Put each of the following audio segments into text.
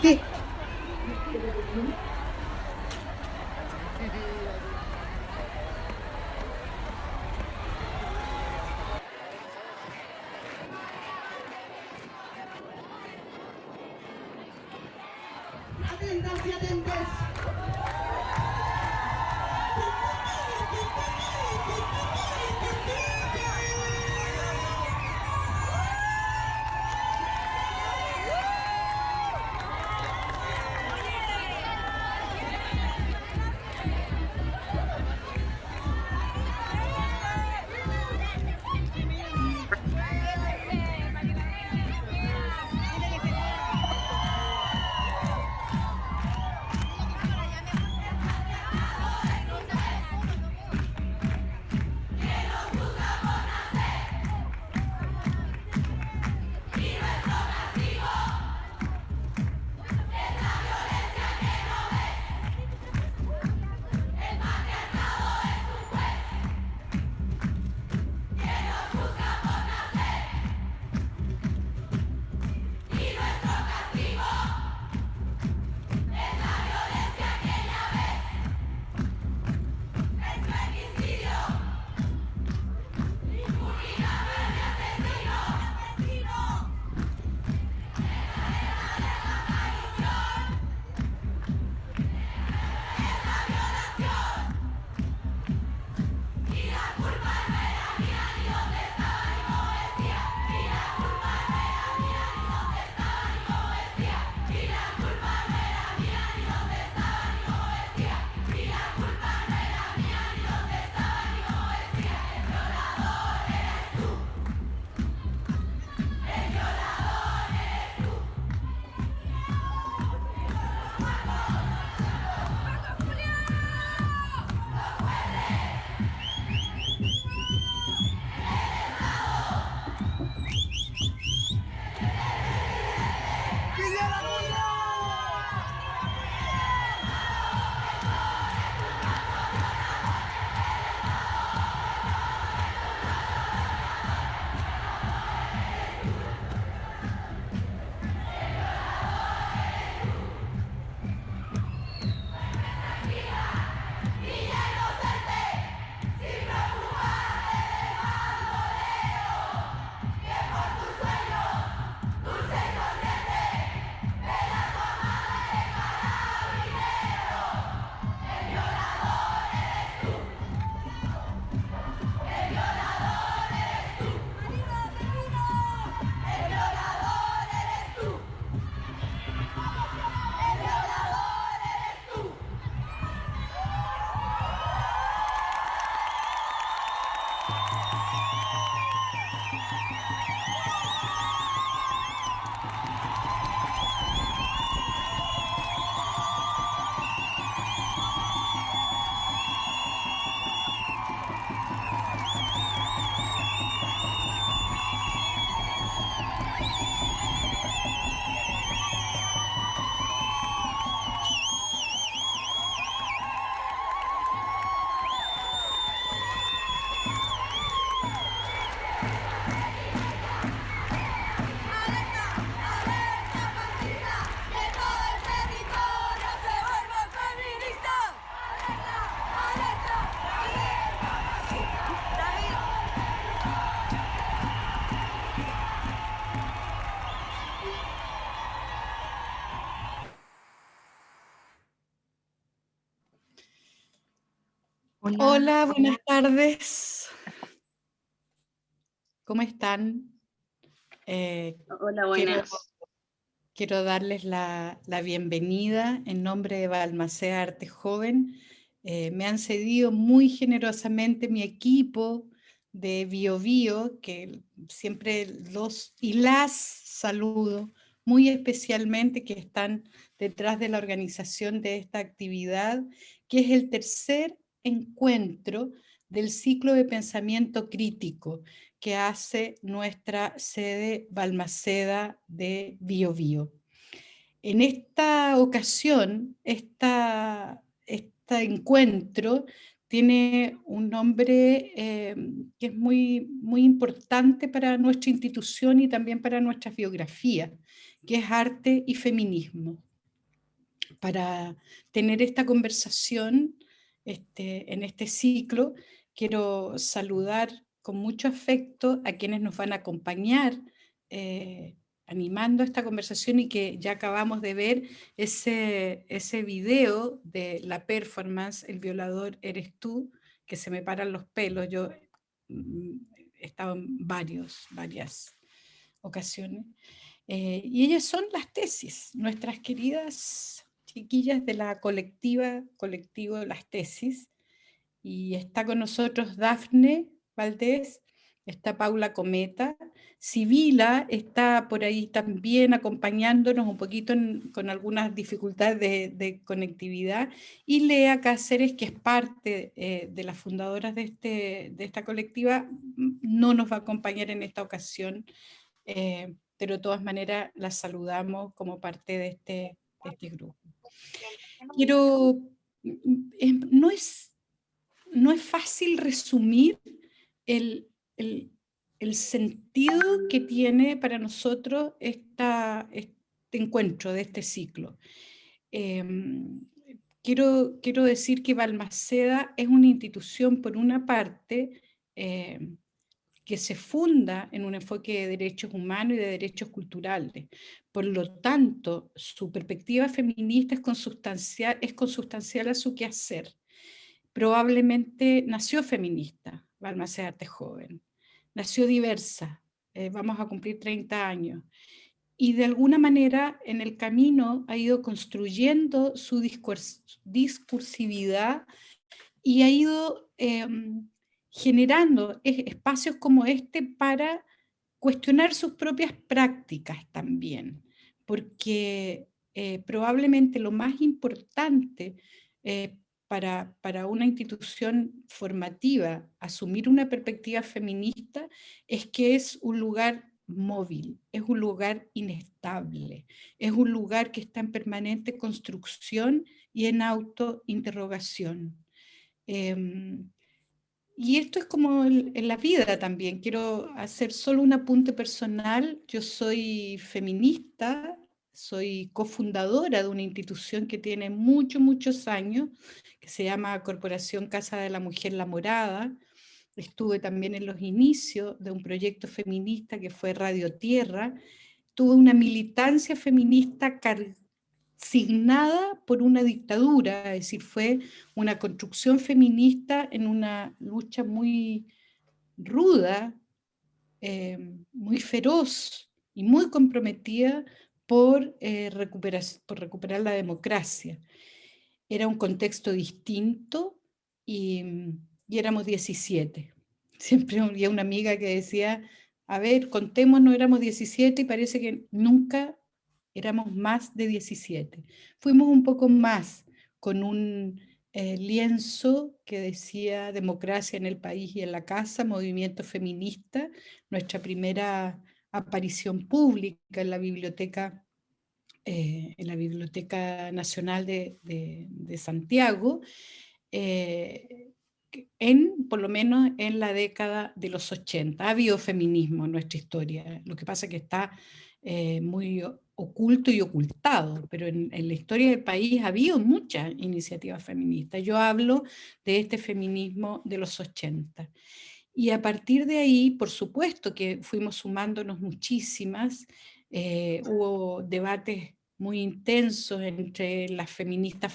Sí. Atentas y atentes. Hola, buenas tardes. ¿Cómo están? Hola, Quiero, buenas. quiero darles la bienvenida en nombre de Balmaceda Arte Joven. Me han cedido muy generosamente mi equipo de BioBio, que siempre los y las saludo muy especialmente, que están detrás de la organización de esta actividad, que es el tercer encuentro del ciclo de pensamiento crítico que hace nuestra sede Balmaceda de BioBio. En esta ocasión, este encuentro tiene un nombre que es muy, muy importante para nuestra institución y también para nuestras biografías, que es arte y feminismo. Para tener esta conversación en este ciclo, quiero saludar con mucho afecto a quienes nos van a acompañar animando esta conversación, y que ya acabamos de ver ese video de la performance El violador eres tú, que se me paran los pelos. Yo he estado en varias ocasiones. Y ellas son las tesis, nuestras queridas chiquillas de la colectivo Las Tesis. Y está con nosotros Dafne Valdés, está Paula Cometa, Sibila está por ahí también acompañándonos un poquito con algunas dificultades de conectividad, y Lea Cáceres, que es parte de las fundadoras de esta colectiva, no nos va a acompañar en esta ocasión, pero de todas maneras las saludamos como parte de este grupo. No es fácil resumir el, el, el sentido que tiene para nosotros este encuentro de este ciclo. Quiero decir que Balmaceda es una institución, por una parte, que se funda en un enfoque de derechos humanos y de derechos culturales. Por lo tanto, su perspectiva feminista es consustancial a su quehacer. Probablemente nació feminista, Balmaceda Arte Joven. Nació diversa, vamos a cumplir 30 años. Y de alguna manera en el camino ha ido construyendo su discursividad, y ha ido generando espacios como este para cuestionar sus propias prácticas también, porque probablemente lo más importante para una institución formativa asumir una perspectiva feminista es que es un lugar móvil, es un lugar inestable, es un lugar que está en permanente construcción y en autointerrogación. Y esto es como en la vida también. Quiero hacer solo un apunte personal. Yo soy feminista, soy cofundadora de una institución que tiene muchos años, que se llama Corporación Casa de la Mujer La Morada. Estuve también en los inicios de un proyecto feminista que fue Radio Tierra. Tuve una militancia feminista signada por una dictadura, es decir, fue una construcción feminista en una lucha muy ruda, muy feroz y muy comprometida por recuperar la democracia. Era un contexto distinto, y éramos 17. Siempre había una amiga que decía, a ver, contémonos, éramos 17 y parece que nunca éramos más de 17. Fuimos un poco más, con un lienzo que decía democracia en el país y en la casa, movimiento feminista, nuestra primera aparición pública en la Biblioteca Nacional de Santiago, por lo menos en la década de los 80. Ha habido feminismo en nuestra historia, lo que pasa es que está muy oculto y ocultado, pero en la historia del país ha habido muchas iniciativas feministas. Yo hablo de este feminismo de los 80. Y a partir de ahí, por supuesto que fuimos sumándonos muchísimas, hubo debates muy intensos entre las feministas,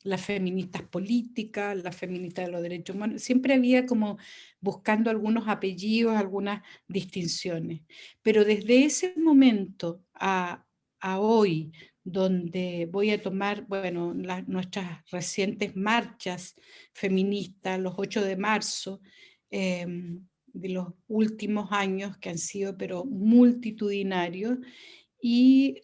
las feministas políticas, las feministas de los derechos humanos. Siempre había como buscando algunos apellidos, algunas distinciones. Pero desde ese momento a hoy, donde voy a tomar, bueno, nuestras recientes marchas feministas, los 8 de marzo, de los últimos años, que han sido pero multitudinarios, y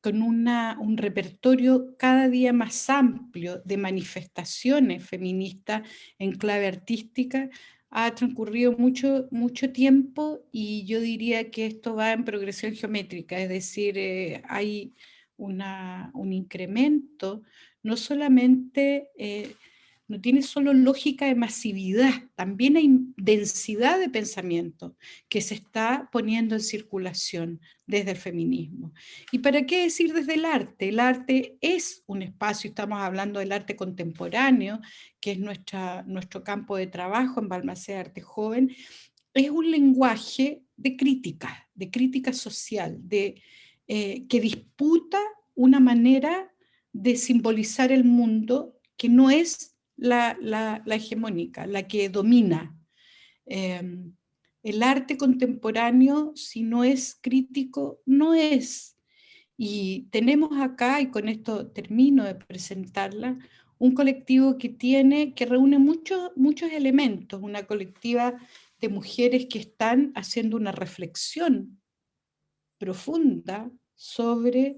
con un repertorio cada día más amplio de manifestaciones feministas en clave artística. Ha transcurrido mucho tiempo, y yo diría que esto va en progresión geométrica, es decir, hay un incremento no solamente no tiene solo lógica de masividad, también hay densidad de pensamiento que se está poniendo en circulación desde el feminismo. ¿Y para qué decir desde el arte? El arte es un espacio, estamos hablando del arte contemporáneo, que es nuestro campo de trabajo en Balmaceda Arte Joven, es un lenguaje de crítica social, que disputa una manera de simbolizar el mundo que no es la hegemónica, la que domina. El arte contemporáneo, si no es crítico, no es. Y tenemos acá, y con esto termino de presentarla, un colectivo que reúne muchos elementos, una colectiva de mujeres que están haciendo una reflexión profunda sobre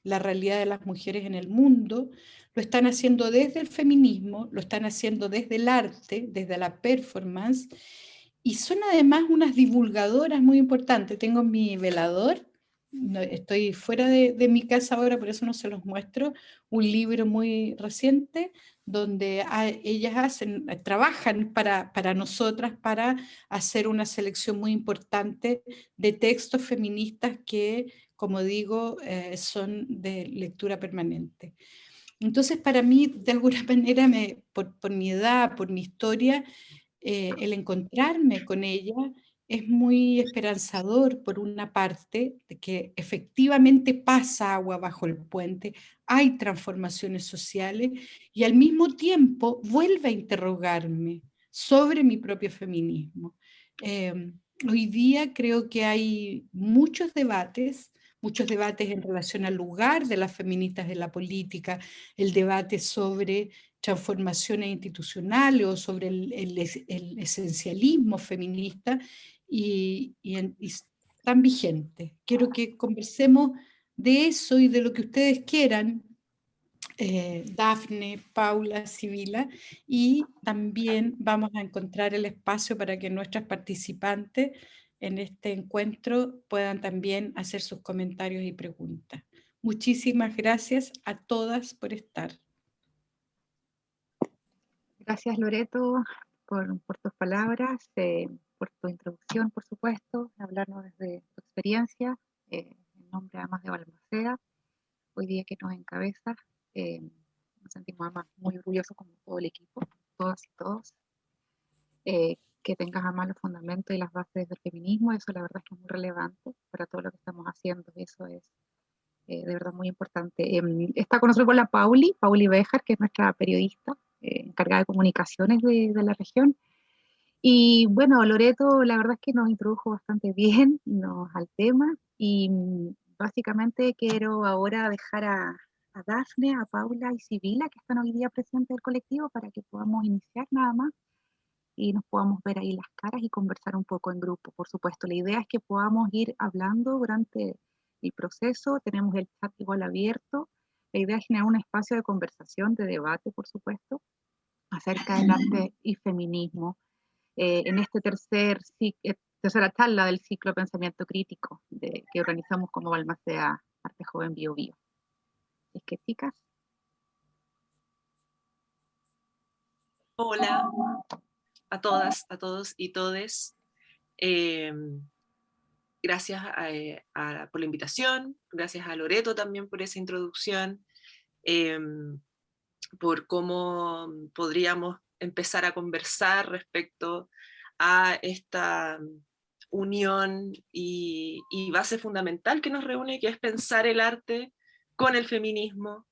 la realidad de las mujeres en el mundo. Lo están haciendo desde el feminismo, lo están haciendo desde el arte, desde la performance, y son además unas divulgadoras muy importantes. Tengo mi velador, estoy fuera de mi casa ahora, por eso no se los muestro, un libro muy reciente donde ellas trabajan para nosotras para hacer una selección muy importante de textos feministas que, como digo, son de lectura permanente. Entonces, para mí, de alguna manera, por mi edad, por mi historia, el encontrarme con ella es muy esperanzador, por una parte, de que efectivamente pasa agua bajo el puente, hay transformaciones sociales, y al mismo tiempo vuelve a interrogarme sobre mi propio feminismo. Eh, Hoy día creo que hay muchos debates en relación al lugar de las feministas en la política, el debate sobre transformaciones institucionales o sobre el esencialismo feminista, y están vigentes. Quiero que conversemos de eso y de lo que ustedes quieran, Dafne, Paula, Sibila, y también vamos a encontrar el espacio para que nuestras participantes en este encuentro puedan también hacer sus comentarios y preguntas. Muchísimas gracias a todas por estar. Gracias, Loreto, por tus palabras, por tu introducción, por supuesto, hablarnos desde tu experiencia, en nombre además de Balmaceda, hoy día que nos encabeza. Nos sentimos además muy orgullosos como todo el equipo, todas y todos, que tengas además los fundamentos y las bases del feminismo. Eso la verdad es que es muy relevante para todo lo que estamos haciendo, y eso es de verdad muy importante. Está con nosotros la Pauli Béjar, que es nuestra periodista, encargada de comunicaciones de la región. Y bueno, Loreto la verdad es que nos introdujo bastante bien al tema, y básicamente quiero ahora dejar a Dafne, a Paula y Sibila, que están hoy día presentes del colectivo, para que podamos iniciar nada más y nos podamos ver ahí las caras y conversar un poco en grupo. Por supuesto, la idea es que podamos ir hablando durante el proceso, tenemos el chat igual abierto, la idea es generar un espacio de conversación, de debate, por supuesto, acerca del arte y feminismo, en este tercera charla del ciclo Pensamiento Crítico que organizamos como Balmaceda Arte Joven Bio Bio. Es que, chicas. Hola a todas, a todos y todes. Gracias por la invitación, gracias a Loreto también por esa introducción, por cómo podríamos empezar a conversar respecto a esta unión y base fundamental que nos reúne, que es pensar el arte con el feminismo,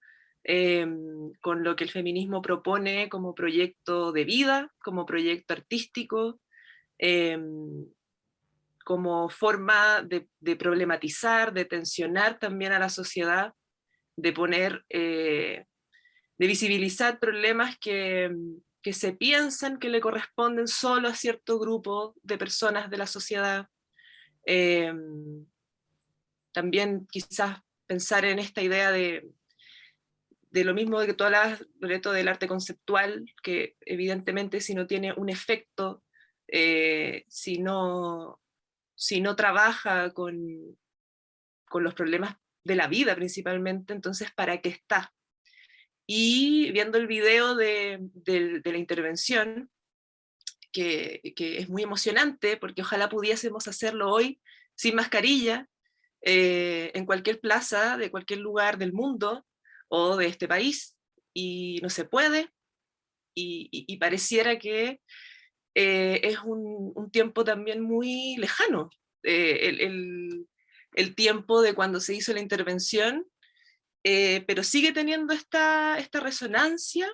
con lo que el feminismo propone como proyecto de vida, como proyecto artístico, como forma de problematizar, de tensionar también a la sociedad, de poner, de visibilizar problemas que se piensan que le corresponden solo a cierto grupo de personas de la sociedad. También quizás pensar en esta idea de lo mismo de que tú hablabas, Loreto, del arte conceptual, que evidentemente si no tiene un efecto, si no trabaja con los problemas de la vida principalmente, entonces ¿para qué está? y viendo el video de la intervención, que es muy emocionante, porque ojalá pudiésemos hacerlo hoy sin mascarilla, en cualquier plaza, de cualquier lugar del mundo o de este país, y no se puede, y pareciera que es un tiempo también muy lejano, el tiempo de cuando se hizo la intervención, pero sigue teniendo esta resonancia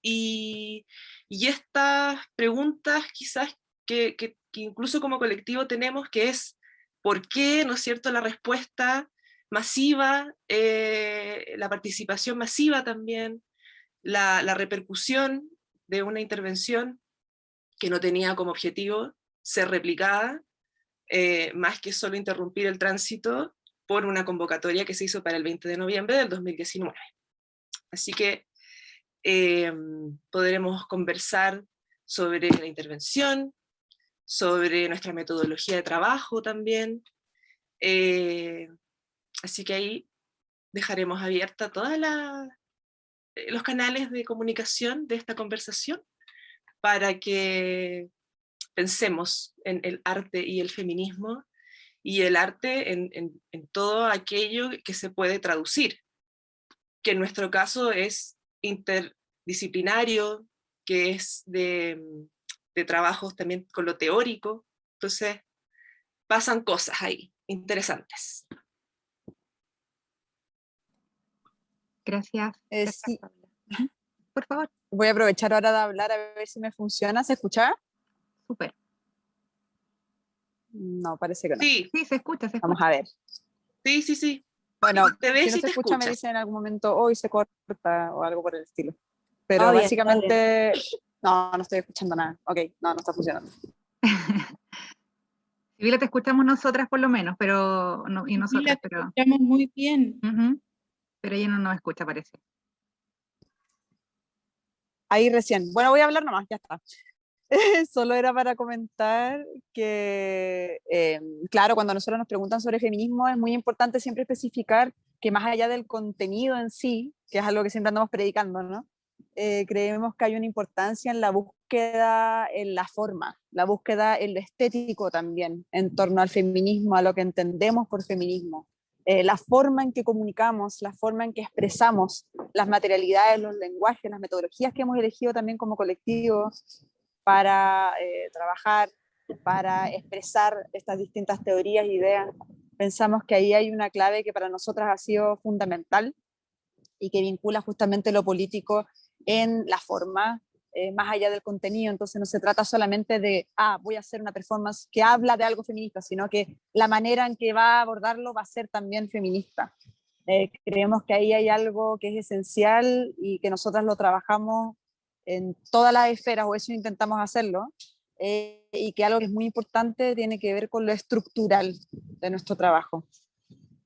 y, estas preguntas quizás que incluso como colectivo tenemos, que es ¿por qué, no es cierto?, la respuesta masiva, la participación masiva también, la repercusión de una intervención que no tenía como objetivo ser replicada, más que solo interrumpir el tránsito por una convocatoria que se hizo para el 20 de noviembre del 2019. Así que podremos conversar sobre la intervención, sobre nuestra metodología de trabajo también. Así que ahí dejaremos abierta todos los canales de comunicación de esta conversación para que pensemos en el arte y el feminismo, y el arte en todo aquello que se puede traducir, que en nuestro caso es interdisciplinario, que es de trabajos también con lo teórico. Entonces pasan cosas ahí interesantes. Gracias. Sí. Por favor. Voy a aprovechar ahora de hablar a ver si me funciona. ¿Se escucha? Súper. No, parece que no. Sí, sí, se escucha. Vamos a ver. Sí. Bueno, te ves, si no y se te escucha me escuchas. dicen en algún momento, hoy se corta o algo por el estilo. Pero Bien, básicamente, no estoy escuchando nada. Ok, no está funcionando. Sibila, te escuchamos nosotras por lo menos, pero no, y nosotras, Te escuchamos muy bien. Pero ella no nos escucha, parece. Ahí recién. Bueno, voy a hablar nomás, ya está. Solo era para comentar que, claro, cuando nosotros nos preguntan sobre feminismo es muy importante siempre especificar que más allá del contenido en sí, que es algo que siempre andamos predicando, ¿no? Creemos que hay una importancia en la búsqueda en la forma, la búsqueda en lo estético también, en torno al feminismo, a lo que entendemos por feminismo. La forma en que comunicamos, la forma en que expresamos las materialidades, los lenguajes, las metodologías que hemos elegido también como colectivo para trabajar, para expresar estas distintas teorías e ideas. Pensamos que ahí hay una clave que para nosotras ha sido fundamental y que vincula justamente lo político en la forma, más allá del contenido. Entonces no se trata solamente de, voy a hacer una performance que habla de algo feminista, sino que la manera en que va a abordarlo va a ser también feminista. Creemos que ahí hay algo que es esencial y que nosotras lo trabajamos en todas las esferas, o eso intentamos hacerlo, y que algo que es muy importante tiene que ver con lo estructural de nuestro trabajo.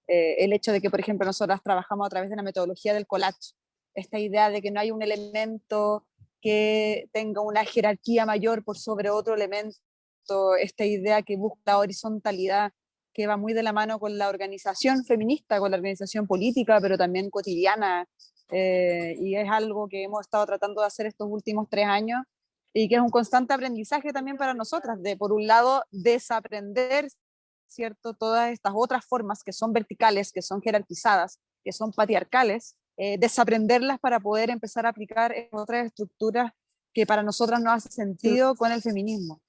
El hecho de que, por ejemplo, nosotras trabajamos a través de la metodología del collage, esta idea de que no hay un elemento que tenga una jerarquía mayor por sobre otro elemento, esta idea que busca la horizontalidad, que va muy de la mano con la organización feminista, con la organización política, pero también cotidiana, y es algo que hemos estado tratando de hacer estos últimos 3 años, y que es un constante aprendizaje también para nosotras, de por un lado desaprender, ¿cierto?, todas estas otras formas que son verticales, que son jerarquizadas, que son patriarcales, desaprenderlas para poder empezar a aplicar otras estructuras que para nosotras no hace sentido con el feminismo.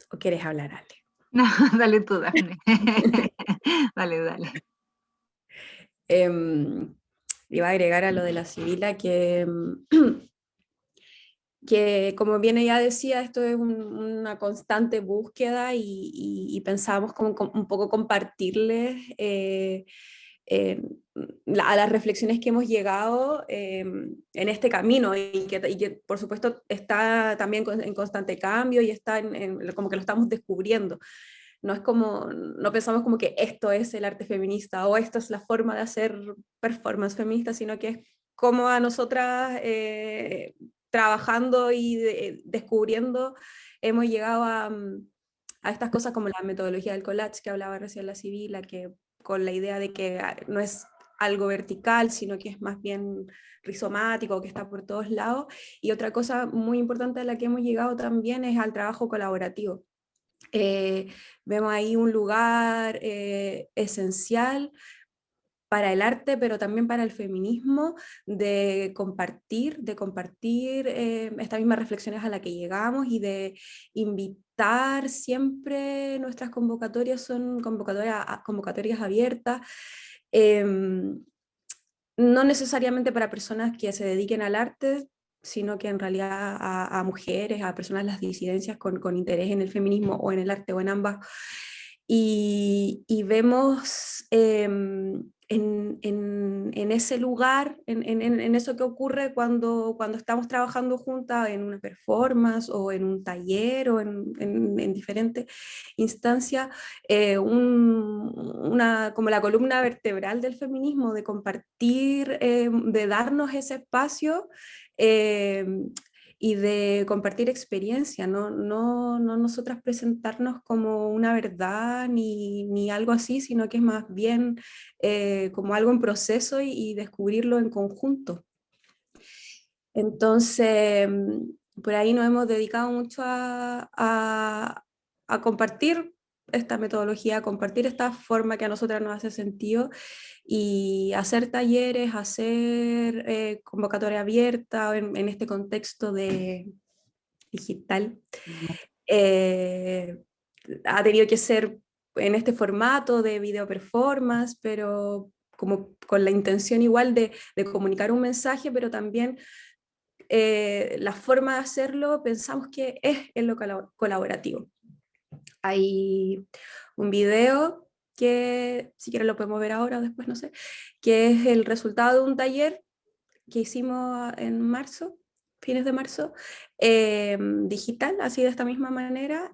¿O quieres hablar, Ale? No, dale tú, Dafne. Dale. Iba a agregar a lo de la Sibila que como bien ella decía, esto es una constante búsqueda y pensamos como un poco compartirles a las reflexiones que hemos llegado en este camino y que por supuesto está también en constante cambio y está como que lo estamos descubriendo. No pensamos como que esto es el arte feminista o esto es la forma de hacer performance feminista, sino que es como a nosotras trabajando y descubriendo hemos llegado a estas cosas como la metodología del collage que hablaba recién la Sibila, que con la idea de que no es algo vertical, sino que es más bien rizomático, que está por todos lados. Y otra cosa muy importante a la que hemos llegado también es al trabajo colaborativo. Vemos ahí un lugar esencial para el arte, pero también para el feminismo, de compartir estas mismas reflexiones a las que llegamos y de invitar siempre. Nuestras convocatorias son convocatorias abiertas, no necesariamente para personas que se dediquen al arte, sino que en realidad a mujeres, a personas de las disidencias con interés en el feminismo o en el arte o en ambas. Y vemos en ese lugar, en eso que ocurre cuando estamos trabajando juntas en una performance o en un taller o en diferentes instancias, como la columna vertebral del feminismo, de compartir, de darnos ese espacio y de compartir experiencia, no nosotras presentarnos como una verdad ni algo así, sino que es más bien como algo en proceso y descubrirlo en conjunto. Entonces, por ahí nos hemos dedicado mucho a compartir esta metodología, a compartir esta forma que a nosotras nos hace sentido, y hacer talleres, hacer convocatoria abierta en este contexto de digital. Ha tenido que ser en este formato de video performance, pero como con la intención igual de comunicar un mensaje, pero también la forma de hacerlo pensamos que es en lo colaborativo. Hay un video que si quieren lo podemos ver ahora o después, no sé, que es el resultado de un taller que hicimos en marzo, fines de marzo, digital, así de esta misma manera,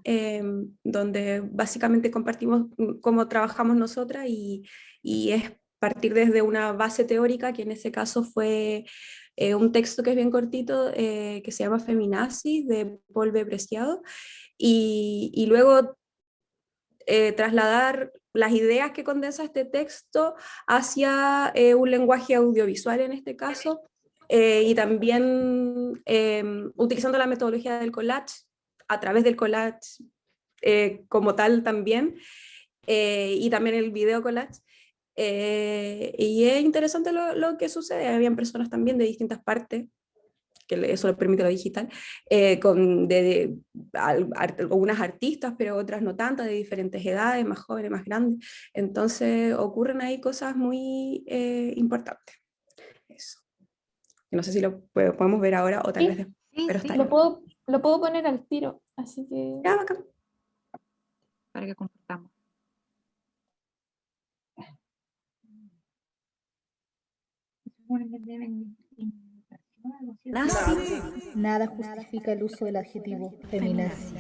donde básicamente compartimos cómo trabajamos nosotras y es partir desde una base teórica, que en ese caso fue un texto que es bien cortito, que se llama Feminazis, de Paul B. Preciado, y luego trasladar las ideas que condensa este texto hacia un lenguaje audiovisual en este caso, y también utilizando la metodología del collage, a través del collage como tal también, y también el video collage. Y es interesante lo que sucede. Habían personas también de distintas partes, que eso lo permite lo digital, algunas artistas, pero otras no tantas, de diferentes edades, más jóvenes, más grandes. Entonces ocurren ahí cosas muy importantes. Eso. No sé si lo podemos ver ahora o tal vez después. Sí, pero sí. está ahí. Lo puedo poner al tiro, así que... Ya, bacán. Para que compartamos. Nada justifica el uso del adjetivo feminazi.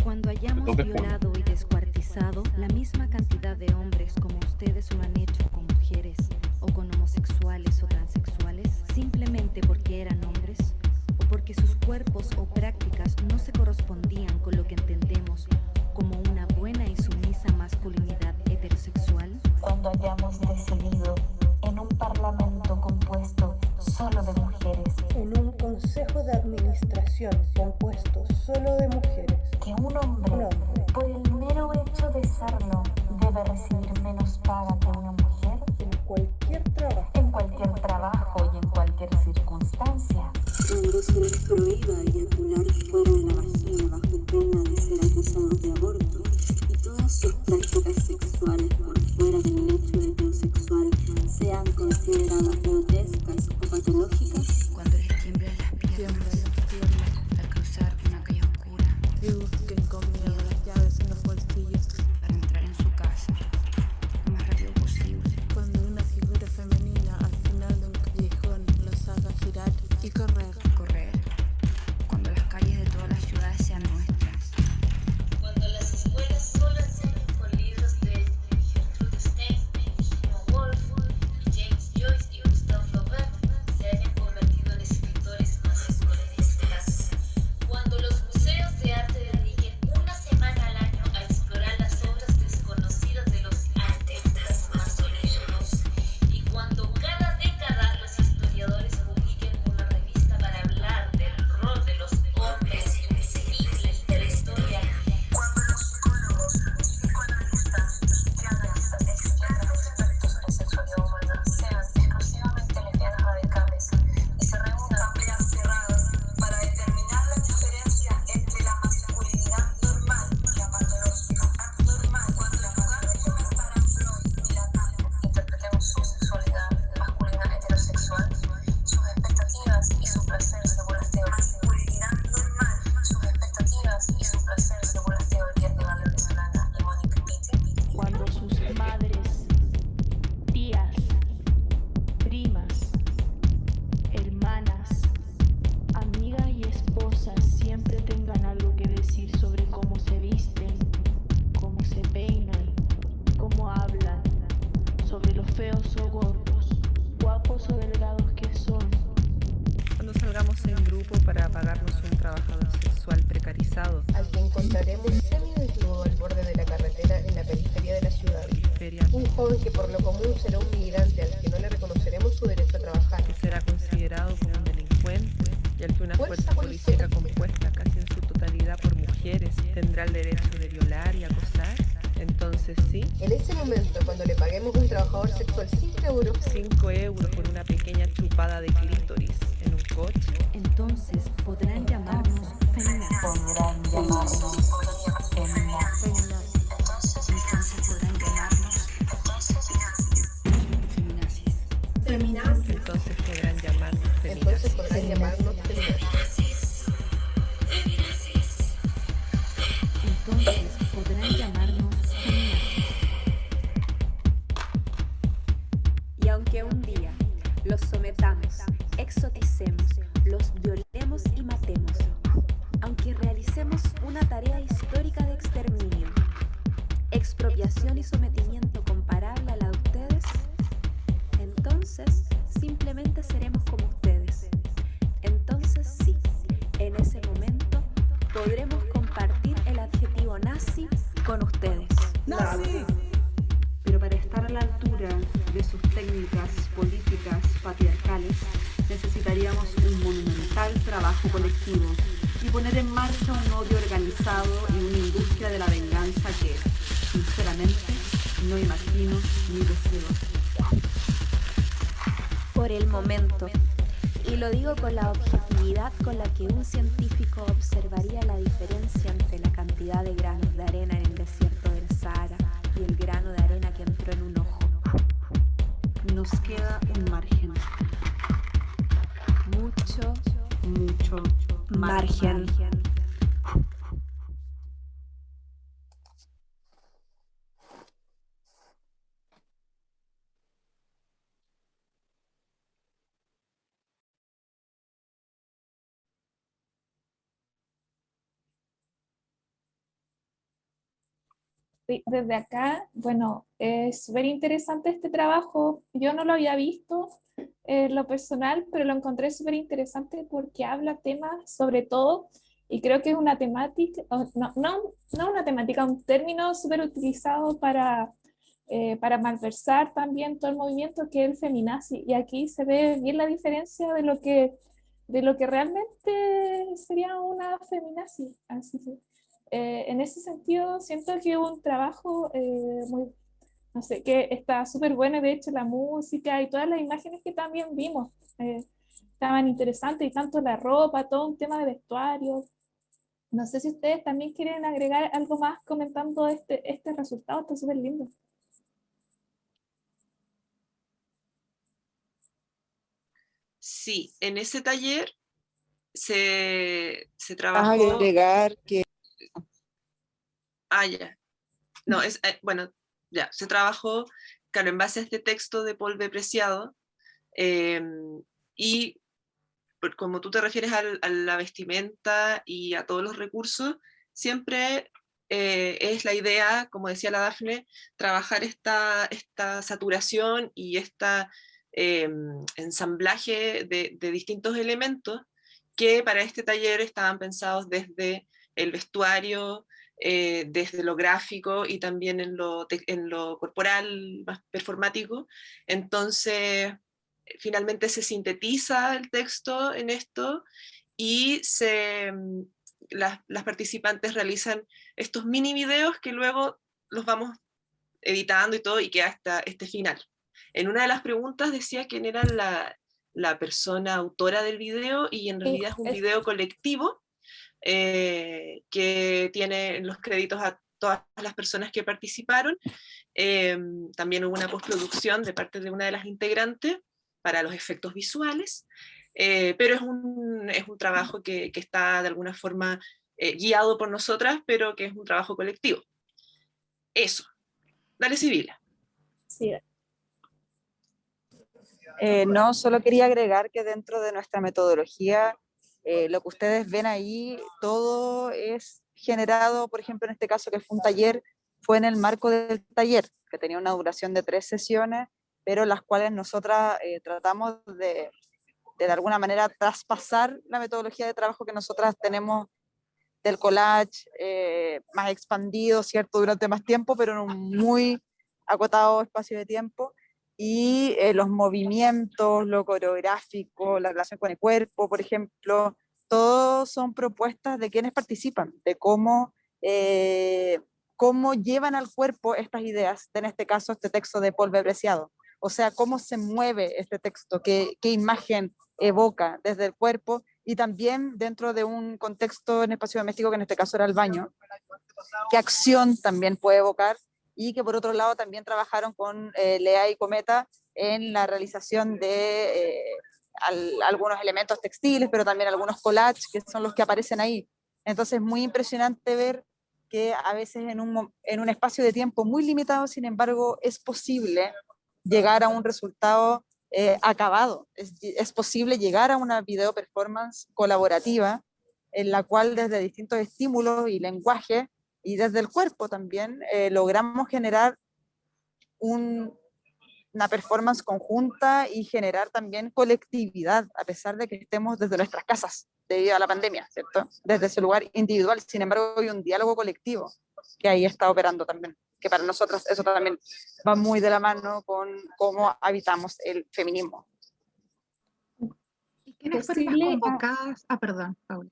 Cuando hayamos violado y descuartizado la misma cantidad de hombres como ustedes lo han hecho con mujeres o con homosexuales o transexuales, simplemente porque eran hombres o porque sus cuerpos o prácticas no se correspondían con lo que entendemos como una buena y sumisa masculinidad heterosexual. Cuando hayamos decidido en un parlamento compuesto solo de mujeres, En un consejo de administración compuesto solo de mujeres, que un hombre, por el mero hecho de serlo, debe recibir menos paga que una mujer, en cualquier trabajo, en cualquier trabajo y en cualquier circunstancia. Cuando se les prohíba eyacular fuera de la vagina bajo pena de ser acusados de aborto, y todas sus prácticas sexuales por fuera del lecho heterosexual feos o gordos, guapos o delgados que son. Cuando salgamos en grupo para pagarnos un trabajador sexual precarizado. Al que encontraremos semidesnudo al borde de la carretera en la periferia de la ciudad. Un joven que por lo común será un migrante al que no le reconoceremos su derecho a trabajar. Que será considerado como un delincuente y al que una fuerza policíaca compuesta casi en su totalidad por mujeres tendrá el derecho de violar y acosar. Entonces sí. En ese momento, cuando le paguemos a un trabajador sexual 5 euros. 5 euros por una pequeña chupada de clítoris en un coche. Entonces podrán llamarnos feminazis. Podrán llamarnos feminazis. Entonces podrán llamarnos feminazis. Feminazis. Entonces podrán llamarnos feminazis. Entonces podrán llamarnos feminazis. Entonces podrán llamarnos feminazis. Y aunque un día los sometamos, exoticemos, los violemos y matemos, aunque realicemos una tarea histórica de exterminio, expropiación y sometimiento comparable a la de ustedes, entonces simplemente seremos como ustedes. Entonces sí, en ese momento podremos compartir el adjetivo nazi con ustedes. ¡Nazi! Pero para estar a la altura de sus técnicas políticas patriarcales, necesitaríamos un monumental trabajo colectivo y poner en marcha un odio organizado y una industria de la venganza que, sinceramente, no imagino ni deseo. Por el momento, y lo digo con la objetividad con la que un científico observaría la diferencia entre la cantidad de granos de arena en el desierto del Sahara y el grano de arena que entró en un ojo. Nos queda un margen. Mucho margen. Sí, desde acá, bueno, es súper interesante este trabajo. Yo no lo había visto en lo personal, pero lo encontré súper interesante porque habla temas sobre todo, y creo que es una temática, no una temática, un término súper utilizado para malversar también todo el movimiento, que es el feminazi. Y aquí se ve bien la diferencia de lo que realmente sería una feminazi. Así que en ese sentido siento que hubo un trabajo muy, no sé, que está súper bueno. De hecho la música y todas las imágenes que también vimos estaban interesantes, y tanto la ropa, todo un tema de vestuario. No sé si ustedes también quieren agregar algo más comentando este resultado. Está súper lindo. Sí, en ese taller se trabajó... agregar que... ya. No, bueno, ya, se trabajó, claro, en base a este texto de Paul B. Preciado, y como tú te refieres a la vestimenta y a todos los recursos, siempre es la idea, como decía la Dafne, trabajar esta saturación y ensamblaje de distintos elementos que para este taller estaban pensados desde el vestuario, desde lo gráfico y también en lo corporal, más performático. Entonces, finalmente se sintetiza el texto en esto y las participantes realizan estos mini videos que luego los vamos editando y todo, y queda hasta este final. En una de las preguntas decía quién era la persona autora del video, y en realidad es un video colectivo que tiene en los créditos a todas las personas que participaron. También hubo una postproducción de parte de una de las integrantes para los efectos visuales, pero es un trabajo que está de alguna forma guiado por nosotras, pero que es un trabajo colectivo. Eso. Dale, Sibila. Sí. No, solo quería agregar que dentro de nuestra metodología, lo que ustedes ven ahí, todo es generado, por ejemplo, en este caso que fue un taller, fue en el marco del taller, que tenía una duración de 3 sesiones, pero las cuales nosotras tratamos de alguna manera traspasar la metodología de trabajo que nosotras tenemos del collage más expandido, ¿cierto? Durante más tiempo, pero en un muy acotado espacio de tiempo, y los movimientos, lo coreográfico, la relación con el cuerpo, por ejemplo, todos son propuestas de quienes participan, de cómo llevan al cuerpo estas ideas, en este caso este texto de Paul B. Preciado. O sea, cómo se mueve este texto, qué imagen evoca desde el cuerpo, y también dentro de un contexto en espacio doméstico, que en este caso era el baño, qué acción también puede evocar, y que por otro lado también trabajaron con Lea y Cometa en la realización de algunos elementos textiles, pero también algunos collages, que son los que aparecen ahí. Entonces es muy impresionante ver que a veces en un espacio de tiempo muy limitado, sin embargo, es posible llegar a un resultado acabado. Es posible llegar a una video performance colaborativa en la cual desde distintos estímulos y lenguaje y desde el cuerpo también logramos generar una performance conjunta y generar también colectividad, a pesar de que estemos desde nuestras casas debido a la pandemia, ¿cierto? Desde ese lugar individual, sin embargo hay un diálogo colectivo que ahí está operando también, que para nosotros eso también va muy de la mano con cómo habitamos el feminismo. ¿Y quiénes fueron las convocadas? Perdón, Paula.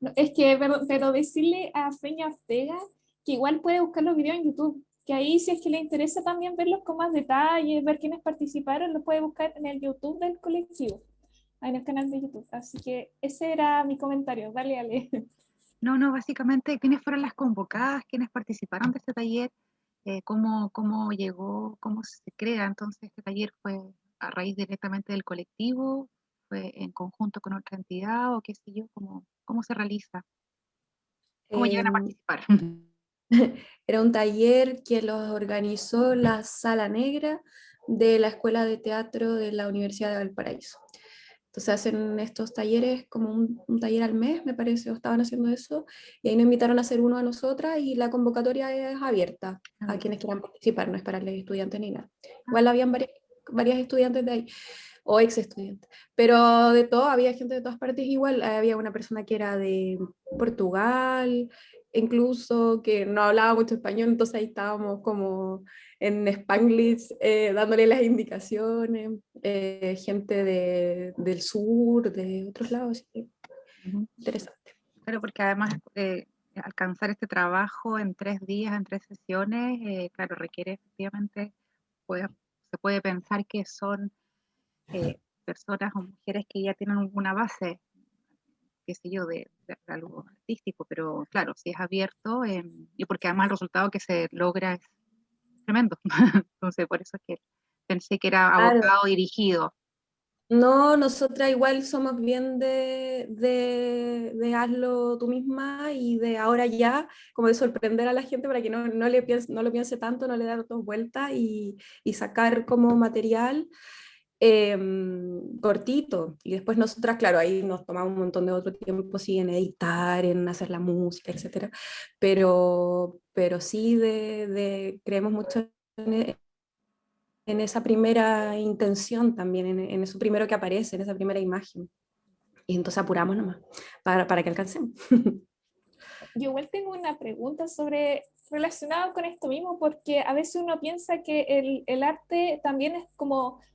No, es que, pero decirle a Feña Ortega que igual puede buscar los videos en YouTube, que ahí si es que le interesa también verlos con más detalle, ver quiénes participaron, lo puede buscar en el YouTube del colectivo, en el canal de YouTube. Así que ese era mi comentario. Dale, Ale. No, básicamente, ¿quiénes fueron las convocadas? ¿Quiénes participaron de este taller? ¿Cómo llegó? ¿Cómo se crea? Entonces, este taller fue a raíz directamente del colectivo, fue en conjunto con otra entidad, o qué sé yo, ¿cómo se realiza? ¿Cómo llegan a participar? Era un taller que los organizó la Sala Negra de la Escuela de Teatro de la Universidad de Valparaíso. Entonces hacen estos talleres como un taller al mes, me parece, o estaban haciendo eso, y ahí nos invitaron a hacer uno a nosotras, y la convocatoria es abierta a quienes quieran participar, no es para los estudiantes ni nada. Igual habían varias estudiantes de ahí, o ex estudiantes, pero de todo, había gente de todas partes igual, había una persona que era de Portugal, incluso que no hablaba mucho español, entonces ahí estábamos como en Spanglish dándole las indicaciones, gente del sur, de otros lados, interesante. Claro, porque además alcanzar este trabajo en 3 días, en 3 sesiones, claro, requiere efectivamente, se puede pensar que son personas o mujeres que ya tienen alguna base, qué sé yo, de algo artístico, pero claro, si es abierto, y porque además el resultado que se logra es tremendo. Entonces, por eso es que pensé que era abocado, dirigido. No, nosotras igual somos bien de hazlo tú misma y de ahora ya, como de sorprender a la gente para que no lo piense tanto, no le dé dos vueltas y sacar como material cortito. Y después nosotras, claro, ahí nos tomamos un montón de otro tiempo, sí, en editar, en hacer la música, etc. Pero sí creemos mucho en esa primera intención también, en eso primero que aparece, en esa primera imagen. Y entonces apuramos nomás, para que alcancemos. Yo igual tengo una pregunta relacionada con esto mismo, porque a veces uno piensa que el arte también es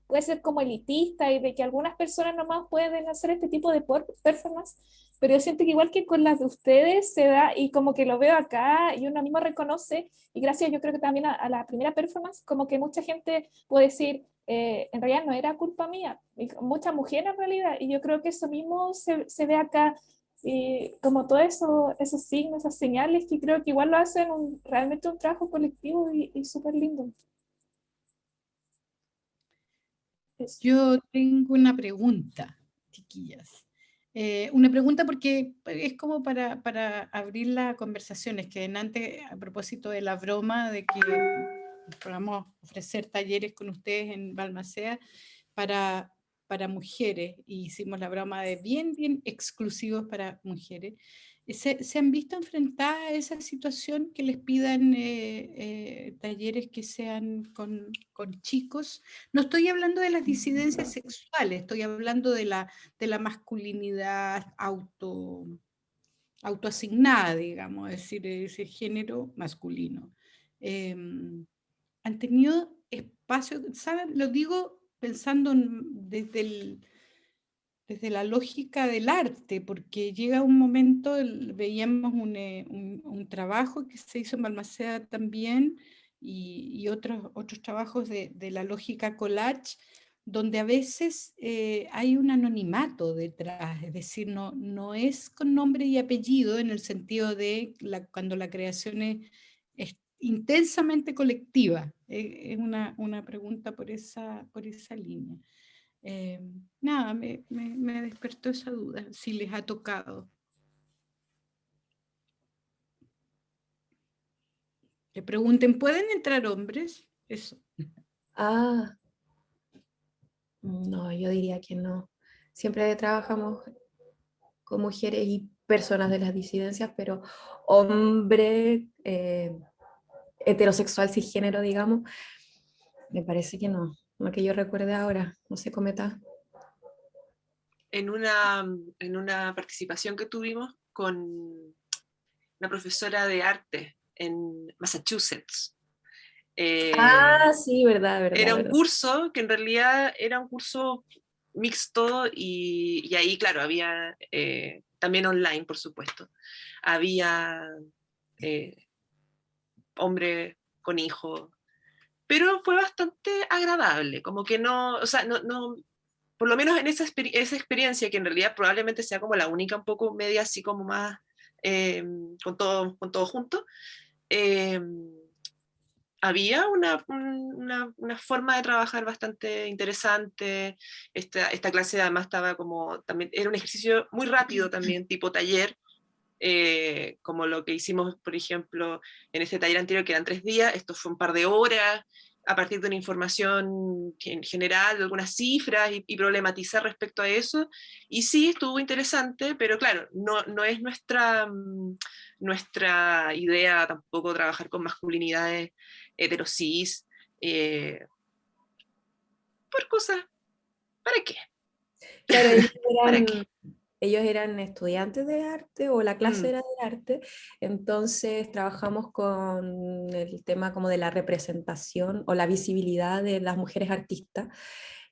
puede ser como elitista, y de que algunas personas nomás pueden hacer este tipo de performance, pero yo siento que igual que con las de ustedes se da, y como que lo veo acá y uno mismo reconoce, y gracias yo creo que también a la primera performance, como que mucha gente puede decir, en realidad no era culpa mía, y muchas mujeres en realidad, y yo creo que eso mismo se ve acá, y como todos esos signos, esas señales, que creo que igual lo hacen realmente un trabajo colectivo y súper lindo. Yo tengo una pregunta, chiquillas. Una pregunta porque es como para abrir la conversación. Es que antes, a propósito de la broma de que podamos ofrecer talleres con ustedes en Balmaceda para mujeres, y hicimos la broma de bien exclusivos para mujeres. ¿Se han visto enfrentadas a esa situación que les pidan talleres que sean con chicos? No estoy hablando de las disidencias sexuales, estoy hablando de la masculinidad autoasignada, digamos, es decir, ese género masculino. Han tenido espacio, ¿saben? Lo digo pensando desde la lógica del arte, porque llega un momento, veíamos un trabajo que se hizo en Balmaceda también, y otros trabajos de la lógica collage, donde a veces hay un anonimato detrás, es decir, no es con nombre y apellido en el sentido de cuando la creación es intensamente colectiva. Es una pregunta por esa línea. Nada, me despertó esa duda, si les ha tocado. Le pregunten, ¿pueden entrar hombres? Eso. Ah, no, yo diría que no. Siempre trabajamos con mujeres y personas de las disidencias, pero hombre heterosexual cisgénero, digamos, me parece que no. No que yo recuerde ahora, no sé, Cometa. En una participación que tuvimos con una profesora de arte en Massachusetts. Sí, verdad. Era un curso que en realidad era un curso mixto y ahí, claro, había también online, por supuesto. Había hombre con hijo, pero fue bastante agradable, como que no, o sea, no por lo menos en esa experiencia, que en realidad probablemente sea como la única, un poco media así como más con todo junto, había una forma de trabajar bastante interesante. Esta clase además estaba como, también era un ejercicio muy rápido también, tipo taller, como lo que hicimos, por ejemplo, en este taller anterior, que eran 3 días, esto fue un par de horas, a partir de una información en general, de algunas cifras, y problematizar respecto a eso. Y sí, estuvo interesante, pero claro, no es nuestra idea tampoco trabajar con masculinidades heterosis, por cosas, ¿para qué? Claro, ellos eran estudiantes de arte o la clase era de arte, entonces trabajamos con el tema como de la representación o la visibilidad de las mujeres artistas,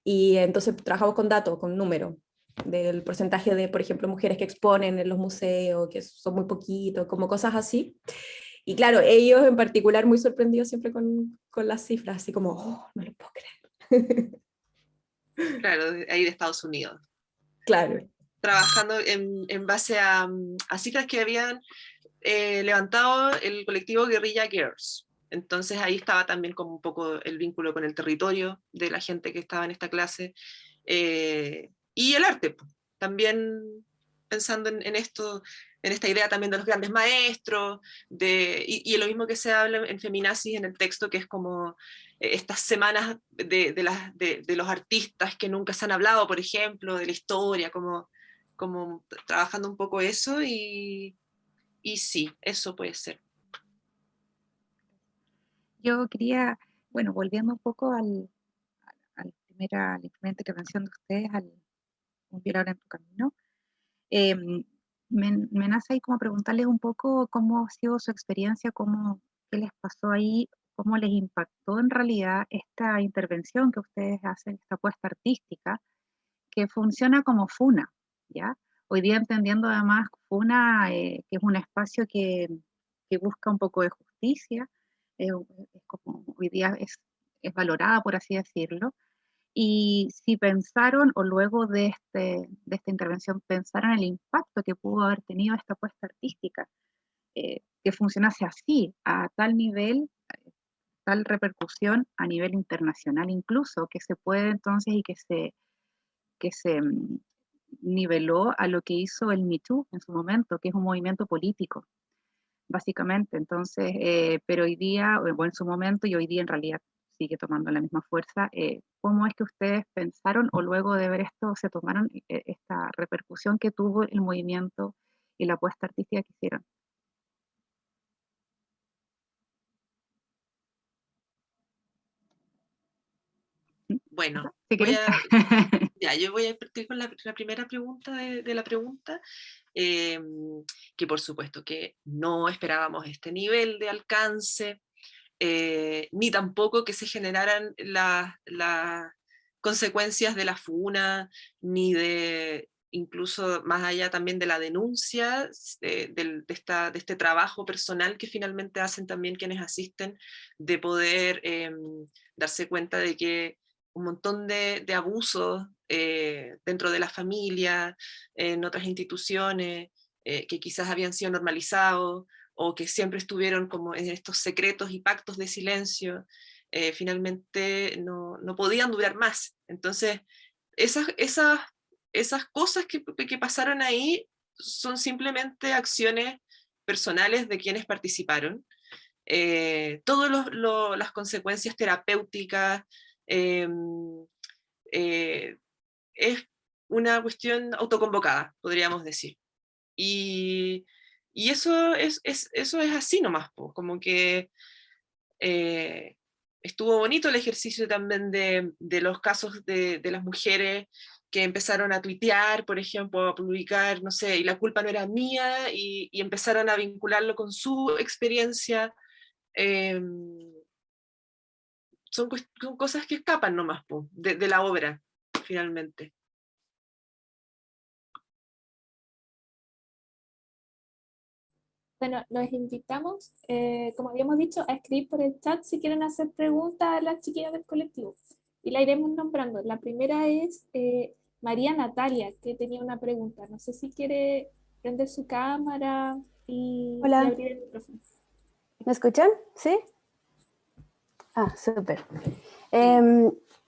y entonces trabajamos con datos, con números del porcentaje de, por ejemplo, mujeres que exponen en los museos, que son muy poquitos, como cosas así. Y claro, ellos en particular muy sorprendidos siempre con las cifras, así como, oh, no lo puedo creer. Claro, ahí de Estados Unidos. Claro. Trabajando en base a cifras que habían levantado el colectivo Guerrilla Girls. Entonces ahí estaba también como un poco el vínculo con el territorio de la gente que estaba en esta clase. Y el arte, también pensando en esto, en esta idea también de los grandes maestros, y lo mismo que se habla en Feminazis en el texto, que es como estas semanas de los artistas que nunca se han hablado, por ejemplo, de la historia, como trabajando un poco eso, y sí, eso puede ser. Yo quería, bueno, volviendo un poco a la primera intervención de ustedes, al Un violador en tu camino, me nace ahí como preguntarles un poco cómo ha sido su experiencia, qué les pasó ahí, cómo les impactó en realidad esta intervención que ustedes hacen, esta apuesta artística, que funciona como FUNA, ¿ya? Hoy día entendiendo además FUNA, que es un espacio que busca un poco de justicia, es como hoy día es valorada, por así decirlo. Y si pensaron, o luego de esta intervención, pensaron el impacto que pudo haber tenido esta apuesta artística, que funcionase así, a tal nivel, tal repercusión a nivel internacional incluso, que se puede entonces y que se niveló a lo que hizo el Me Too en su momento, que es un movimiento político, básicamente. Entonces, pero hoy día, bueno, en su momento y hoy día en realidad sigue tomando la misma fuerza. ¿Cómo es que ustedes pensaron o luego de ver esto se tomaron esta repercusión que tuvo el movimiento y la apuesta artística que hicieron. Bueno, ¿Si querés? yo voy a partir con la primera pregunta de la pregunta, que por supuesto que no esperábamos este nivel de alcance, ni tampoco que se generaran las consecuencias de la funa, ni de, incluso más allá también de la denuncia, de este trabajo personal que finalmente hacen también quienes asisten, de poder darse cuenta de que un montón de abusos dentro de la familia, en otras instituciones, que quizás habían sido normalizados, o que siempre estuvieron como en estos secretos y pactos de silencio, finalmente no podían durar más. Entonces, esas cosas que pasaron ahí son simplemente acciones personales de quienes participaron. Todas las consecuencias terapéuticas, es una cuestión autoconvocada, podríamos decir. Y eso es así nomás, po, como que estuvo bonito el ejercicio también de los casos de las mujeres que empezaron a tuitear, por ejemplo, a publicar, no sé, y la culpa no era mía, y empezaron a vincularlo con su experiencia. Son cosas que escapan nomás, po, de la obra, finalmente. Bueno, los invitamos, como habíamos dicho, a escribir por el chat si quieren hacer preguntas a las chiquillas del colectivo. Y la iremos nombrando. La primera es María Natalia, que tenía una pregunta. No sé si quiere prender su cámara y abrir el micrófono. ¿Me escuchan? ¿Sí? Ah, súper.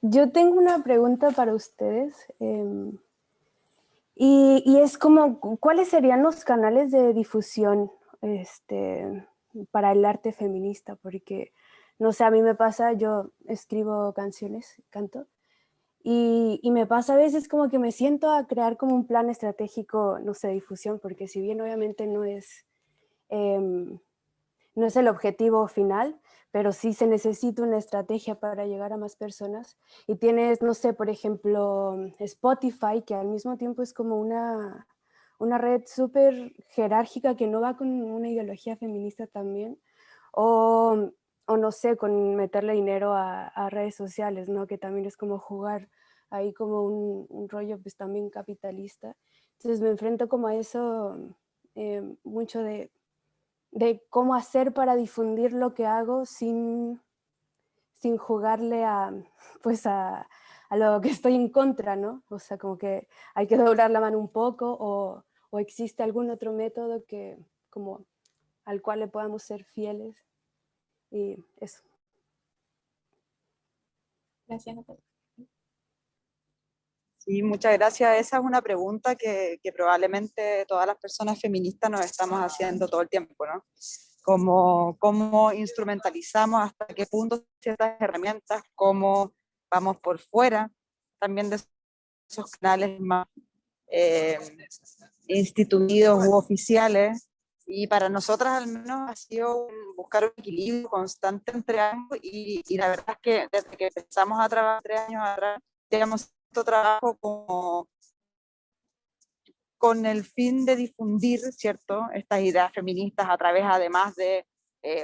Yo tengo una pregunta para ustedes. Y es como, ¿cuáles serían los canales de difusión para el arte feminista? Porque, no sé, a mí me pasa, yo escribo canciones, canto, y me pasa a veces como que me siento a crear como un plan estratégico, no sé, de difusión, porque si bien obviamente no es el objetivo final, pero sí se necesita una estrategia para llegar a más personas. Y tienes, no sé, por ejemplo, Spotify, que al mismo tiempo es como una red súper jerárquica que no va con una ideología feminista también, o no sé, con meterle dinero a redes sociales, ¿no? Que también es como jugar ahí como un rollo pues también capitalista. Entonces me enfrento como a eso mucho de cómo hacer para difundir lo que hago sin jugarle a lo que estoy en contra, ¿no? O sea, como que hay que doblar la mano un poco, o existe algún otro método al cual le podamos ser fieles. Y eso. Gracias, Natalia. Sí, muchas gracias. Esa es una pregunta que probablemente todas las personas feministas nos estamos haciendo todo el tiempo, ¿no? Cómo instrumentalizamos, hasta qué punto ciertas herramientas, cómo vamos por fuera también de esos canales más instituidos u oficiales. Y para nosotras al menos ha sido buscar un equilibrio constante entre ambos, y la verdad es que desde que empezamos a trabajar 3 años atrás, digamos, trabajo con el fin de difundir, ¿cierto?, estas ideas feministas a través, además de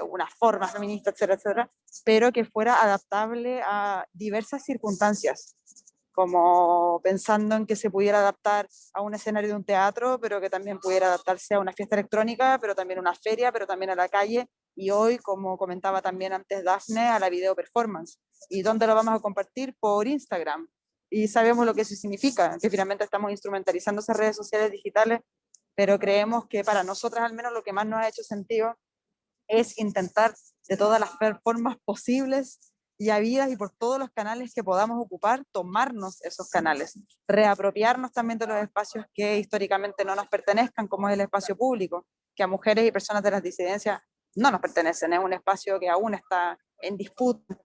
unas formas feministas, etcétera, etcétera, pero que fuera adaptable a diversas circunstancias, como pensando en que se pudiera adaptar a un escenario de un teatro, pero que también pudiera adaptarse a una fiesta electrónica, pero también a una feria, pero también a la calle, y hoy, como comentaba también antes Dafne, a la video performance. ¿Y dónde lo vamos a compartir? Por Instagram. Y sabemos lo que eso significa, que finalmente estamos instrumentalizando esas redes sociales digitales, pero creemos que para nosotras al menos lo que más nos ha hecho sentido es intentar de todas las formas posibles y habidas y por todos los canales que podamos ocupar, tomarnos esos canales, reapropiarnos también de los espacios que históricamente no nos pertenezcan, como es el espacio público, que a mujeres y personas de las disidencias no nos pertenecen, es un espacio que aún está en disputa,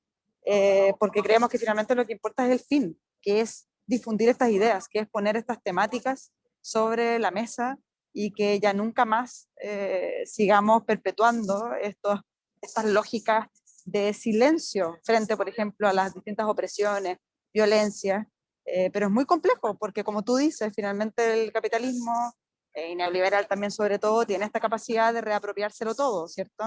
porque creemos que finalmente lo que importa es el fin, que es difundir estas ideas, que es poner estas temáticas sobre la mesa y que ya nunca más sigamos perpetuando estas lógicas de silencio frente, por ejemplo, a las distintas opresiones, violencias, pero es muy complejo porque, como tú dices, finalmente el capitalismo y neoliberal también sobre todo tiene esta capacidad de reapropiárselo todo, ¿cierto?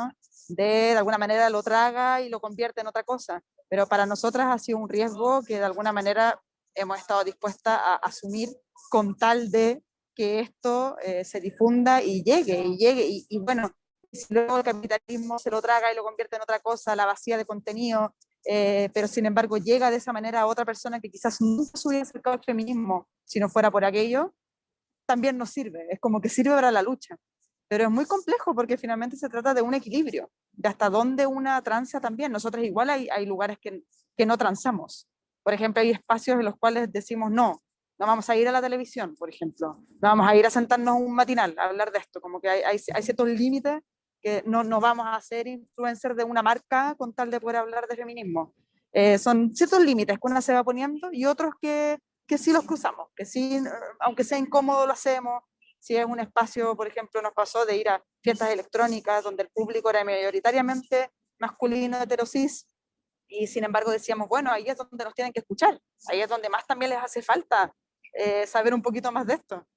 De alguna manera lo traga y lo convierte en otra cosa, pero para nosotras ha sido un riesgo que de alguna manera hemos estado dispuestas a asumir con tal de que esto se difunda y llegue, y bueno, si luego el capitalismo se lo traga y lo convierte en otra cosa, la vacía de contenido, pero sin embargo llega de esa manera a otra persona que quizás nunca se hubiera acercado al feminismo si no fuera por aquello, también nos sirve, es como que sirve para la lucha. Pero es muy complejo porque finalmente se trata de un equilibrio, de hasta dónde una transa también. Nosotros igual hay lugares que no transamos. Por ejemplo, hay espacios en los cuales decimos no vamos a ir a la televisión, por ejemplo, no vamos a ir a sentarnos un matinal a hablar de esto, como que hay ciertos límites que no vamos a ser influencer de una marca con tal de poder hablar de feminismo. Son ciertos límites que una se va poniendo y otros que sí los cruzamos, que sí, aunque sea incómodo lo hacemos. Si es un espacio, por ejemplo, nos pasó de ir a fiestas electrónicas donde el público era mayoritariamente masculino, heterosis, y sin embargo decíamos, bueno, ahí es donde nos tienen que escuchar, ahí es donde más también les hace falta saber un poquito más de esto,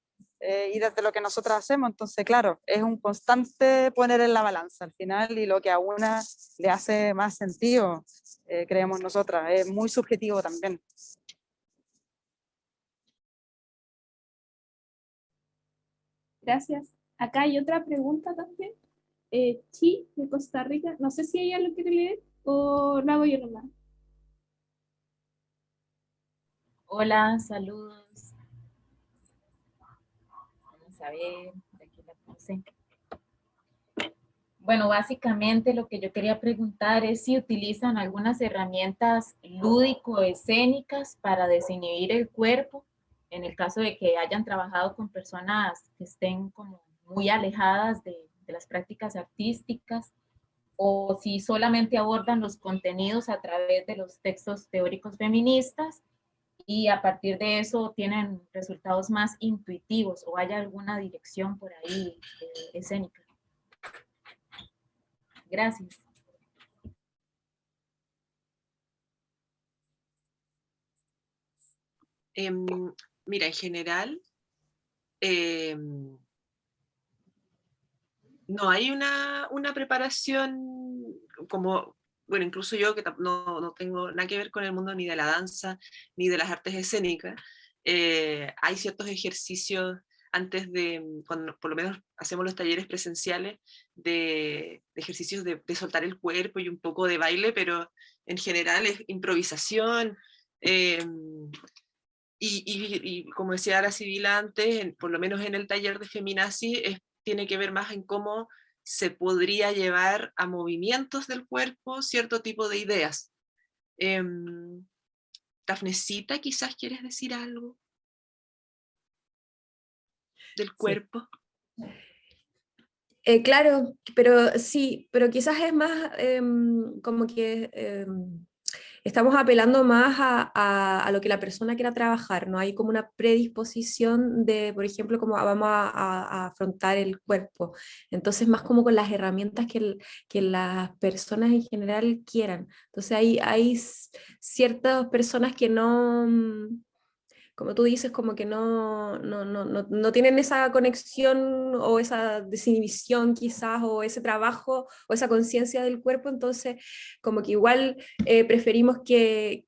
y desde lo que nosotros hacemos. Entonces, claro, es un constante poner en la balanza al final, y lo que a una le hace más sentido, creemos nosotras, es muy subjetivo también. Gracias. Acá hay otra pregunta también. Chi, de Costa Rica. No sé si ella lo quiere leer o lo hago yo nomás. Hola, saludos. Vamos a ver, aquí la puse. Bueno, básicamente lo que yo quería preguntar es si utilizan algunas herramientas lúdico-escénicas para desinhibir el cuerpo, en el caso de que hayan trabajado con personas que estén como muy alejadas de las prácticas artísticas, o si solamente abordan los contenidos a través de los textos teóricos feministas y a partir de eso tienen resultados más intuitivos, o hay alguna dirección por ahí escénica. Gracias. Mira, en general, no hay una preparación como, bueno, incluso yo que no tengo nada que ver con el mundo ni de la danza ni de las artes escénicas, hay ciertos ejercicios antes de, cuando por lo menos hacemos los talleres presenciales, de ejercicios de soltar el cuerpo y un poco de baile, pero en general es improvisación, y como decía Ara Sibila antes, por lo menos en el taller de Feminazi, tiene que ver más en cómo se podría llevar a movimientos del cuerpo cierto tipo de ideas. Dafnesita, quizás quieres decir algo del cuerpo. Claro, pero sí, pero quizás es más como que estamos apelando más a lo que la persona quiera trabajar, no hay como una predisposición de, por ejemplo, como vamos a afrontar el cuerpo, entonces más como con las herramientas que las personas en general quieran. Entonces hay ciertas personas que no, como tú dices, como que no tienen esa conexión o esa desinhibición quizás, o ese trabajo o esa conciencia del cuerpo, entonces como que igual preferimos que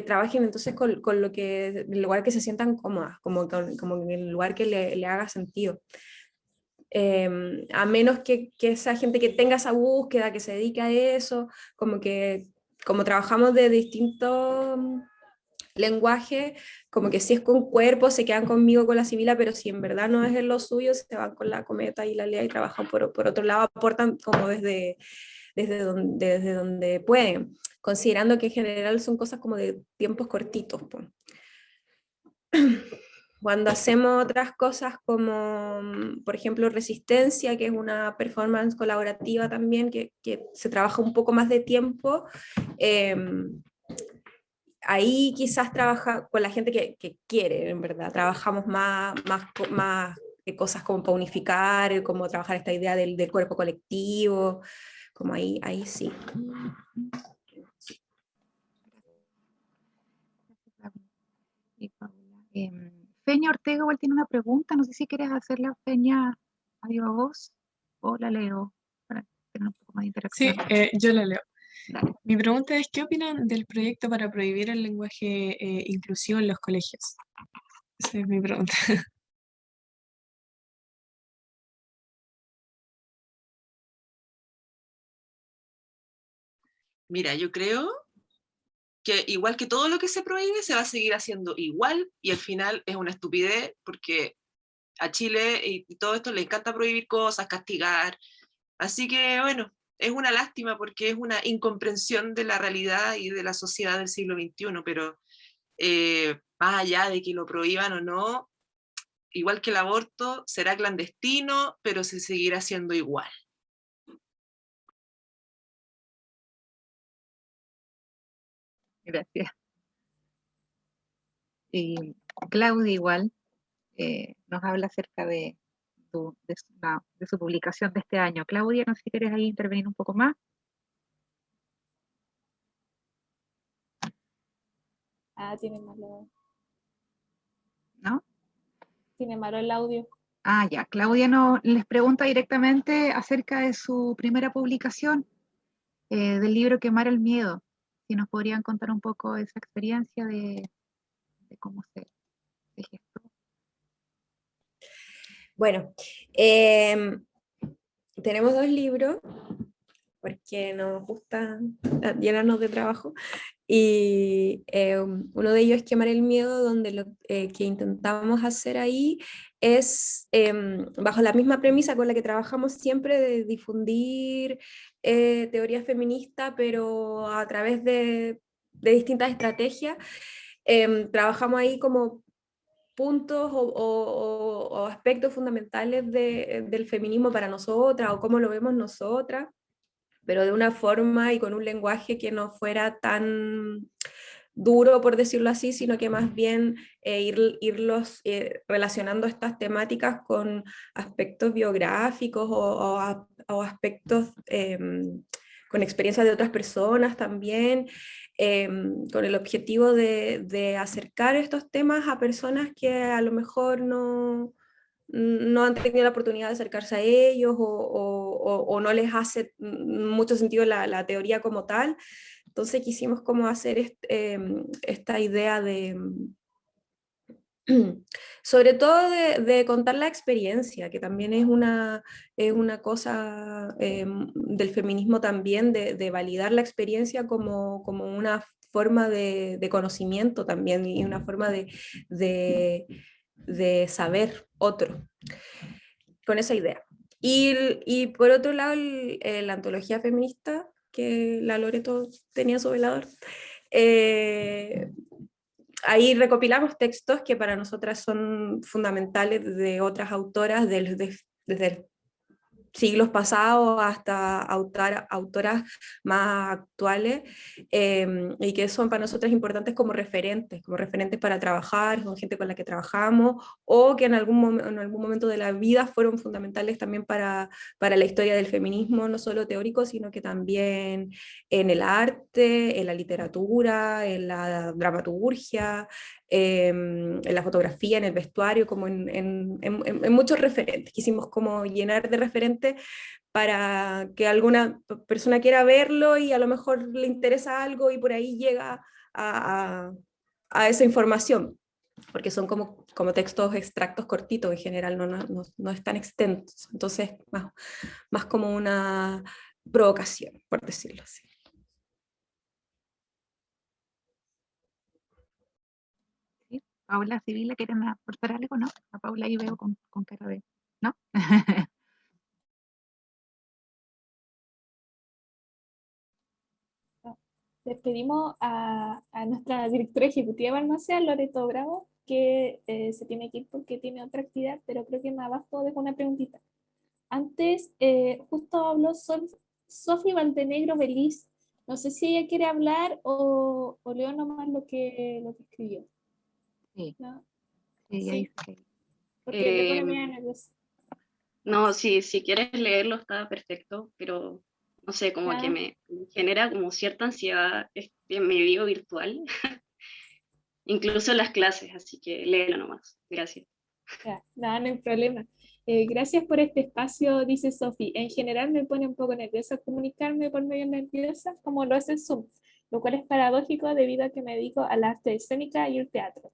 trabajen entonces con lo que, en el lugar que se sientan cómodas, como en el lugar que le haga sentido. A menos que esa gente que tenga esa búsqueda, que se dedique a eso, como trabajamos de distintos lenguaje, como que si es con cuerpo se quedan conmigo con la Sibila, pero si en verdad no es en lo suyo se van con la Cometa y la Lea y trabajan por otro lado, aportan como desde donde pueden, considerando que en general son cosas como de tiempos cortitos, pues. Cuando hacemos otras cosas como, por ejemplo, Resistencia, que es una performance colaborativa también, que se trabaja un poco más de tiempo, ahí quizás trabaja con la gente que quiere, en verdad. Trabajamos más cosas como para unificar, como trabajar esta idea del cuerpo colectivo, como ahí sí. Y Paula. Feña Ortega igual tiene una pregunta, no sé si quieres hacerla, Feña, a viva voz, o la leo para tener un poco más de interacción. Sí, yo la leo. Dale. Mi pregunta es, ¿qué opinan del proyecto para prohibir el lenguaje inclusivo en los colegios? Esa es mi pregunta. Mira, yo creo que igual que todo lo que se prohíbe, se va a seguir haciendo igual y al final es una estupidez porque a Chile y todo esto le encanta prohibir cosas, castigar. Así que bueno, es una lástima porque es una incomprensión de la realidad y de la sociedad del siglo XXI, pero más allá de que lo prohíban o no, igual que el aborto, será clandestino, pero se seguirá haciendo igual. Gracias. Y Claudia igual nos habla acerca de su publicación de este año. Claudia, no sé si quieres ahí intervenir un poco más. Tiene malo. ¿No? Tiene malo el audio. Ya. Claudia les pregunta directamente acerca de su primera publicación del libro Quemar el Miedo. Si nos podrían contar un poco esa experiencia de cómo se gestó. Bueno, tenemos 2 libros, porque nos gusta llenarnos de trabajo, y uno de ellos es Quemar el Miedo, donde lo que intentamos hacer ahí es, bajo la misma premisa con la que trabajamos siempre, de difundir teoría feminista, pero a través de distintas estrategias. Trabajamos ahí como puntos o aspectos fundamentales del feminismo para nosotras, o cómo lo vemos nosotras, pero de una forma y con un lenguaje que no fuera tan duro, por decirlo así, sino que más bien irlos relacionando estas temáticas con aspectos biográficos o aspectos con experiencias de otras personas también, con el objetivo de acercar estos temas a personas que a lo mejor no han tenido la oportunidad de acercarse a ellos, o no les hace mucho sentido la teoría como tal. Entonces quisimos como hacer esta idea de, sobre todo de contar la experiencia, que también es una cosa del feminismo también, de validar la experiencia como una forma de conocimiento también, y una forma de saber otro, con esa idea. Y por otro lado, la antología feminista, que la Loreto tenía su velador, ahí recopilamos textos que para nosotras son fundamentales, de otras autoras desde siglos pasados hasta autoras más actuales, y que son para nosotras importantes como referentes para trabajar, con gente con la que trabajamos, o que en algún momento de la vida fueron fundamentales también para la historia del feminismo, no solo teórico, sino que también en el arte, en la literatura, en la dramaturgia, en la fotografía, en el vestuario, como en muchos referentes. Quisimos como llenar de referentes para que alguna persona quiera verlo y a lo mejor le interesa algo y por ahí llega a esa información, porque son como textos extractos cortitos en general, no es tan extensos, entonces más como una provocación, por decirlo así. Paula, Sibila, ¿quieren aportar algo? ¿No? A Paula ahí veo con cara de... ¿No? Les pedimos a nuestra directora ejecutiva de Balmaceda, Loreto Bravo, que se tiene que ir porque tiene otra actividad, pero creo que más abajo dejo una preguntita. Antes, justo habló Sofi Valdenegro Beliz. No sé si ella quiere hablar o leo nomás lo que escribió. Sí. ¿No? Sí, Sí. ahí sí. Porque me pone bien nerviosa. No, si quieres leerlo está perfecto, pero no sé, como Ya. que me genera como cierta ansiedad este medio virtual, incluso en las clases, así que léelo nomás. Gracias. Ya, no, no hay problema. Gracias por este espacio, dice Sofi. En general me pone un poco nerviosa comunicarme por medio nerviosa, como lo hace Zoom, lo cual es paradójico debido a que me dedico a la arte escénica y el teatro.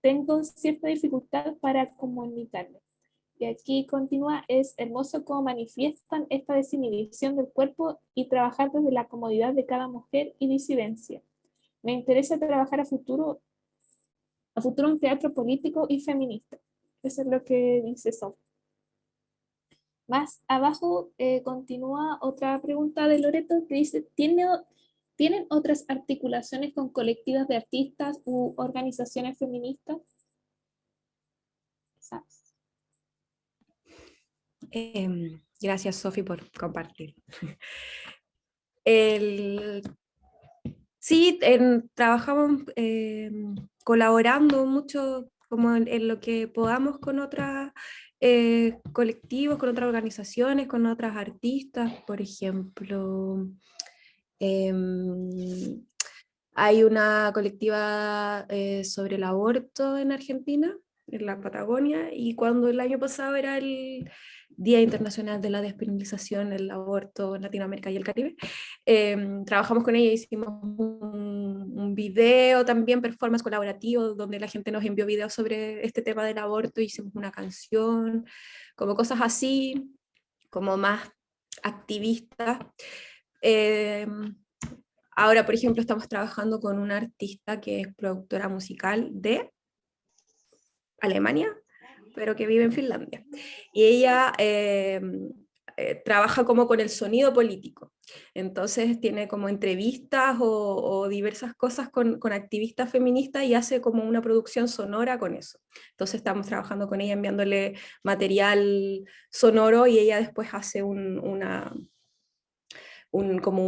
Tengo cierta dificultad para comunicarme. Y aquí continúa, es hermoso cómo manifiestan esta desinhibición del cuerpo y trabajar desde la comodidad de cada mujer y disidencia. Me interesa trabajar a futuro un teatro político y feminista. Eso es lo que dice Sof. Más abajo continúa otra pregunta de Loreto que dice, ¿tienen otras articulaciones con colectivas de artistas u organizaciones feministas? ¿Sabes? Gracias, Sofi, por compartir. Sí, trabajamos colaborando mucho como en lo que podamos con otros colectivos, con otras organizaciones, con otras artistas. Por ejemplo, hay una colectiva sobre el aborto en Argentina, en la Patagonia, y cuando el año pasado era el Día Internacional de la Despenalización del Aborto en Latinoamérica y el Caribe, trabajamos con ella, hicimos un video también, performance colaborativo, donde la gente nos envió videos sobre este tema del aborto, hicimos una canción, como cosas así, como más activistas. Ahora, por ejemplo, estamos trabajando con una artista que es productora musical de Alemania, pero que vive en Finlandia. Y ella trabaja como con el sonido político. Entonces tiene como entrevistas o diversas cosas con activistas feministas y hace como una producción sonora con eso. Entonces estamos trabajando con ella enviándole material sonoro y ella después hace como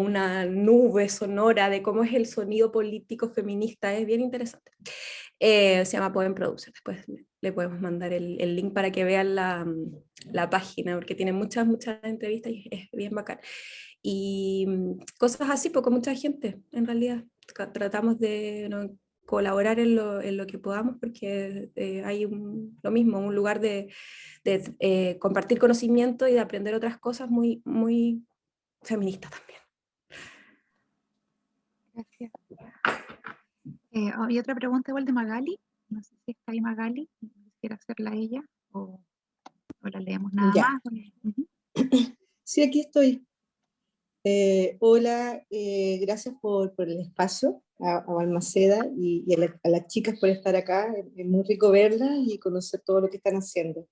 una nube sonora de cómo es el sonido político feminista. Es bien interesante. Se llama Poem Producer, después le podemos mandar el link para que vean la página, porque tiene muchas entrevistas y es bien bacán. Y cosas así, pues con mucha gente, en realidad. Tratamos de colaborar en lo que podamos, porque hay lo mismo, un lugar de compartir conocimiento y de aprender otras cosas muy, muy feministas también. Gracias. Había otra pregunta igual de Magali, no sé si está ahí Magali, quisiera hacerla ella o la leemos nada Ya. más. Sí, aquí estoy. Hola, gracias por el espacio a Balmaceda y a las chicas por estar acá. Es muy rico verlas y conocer todo lo que están haciendo.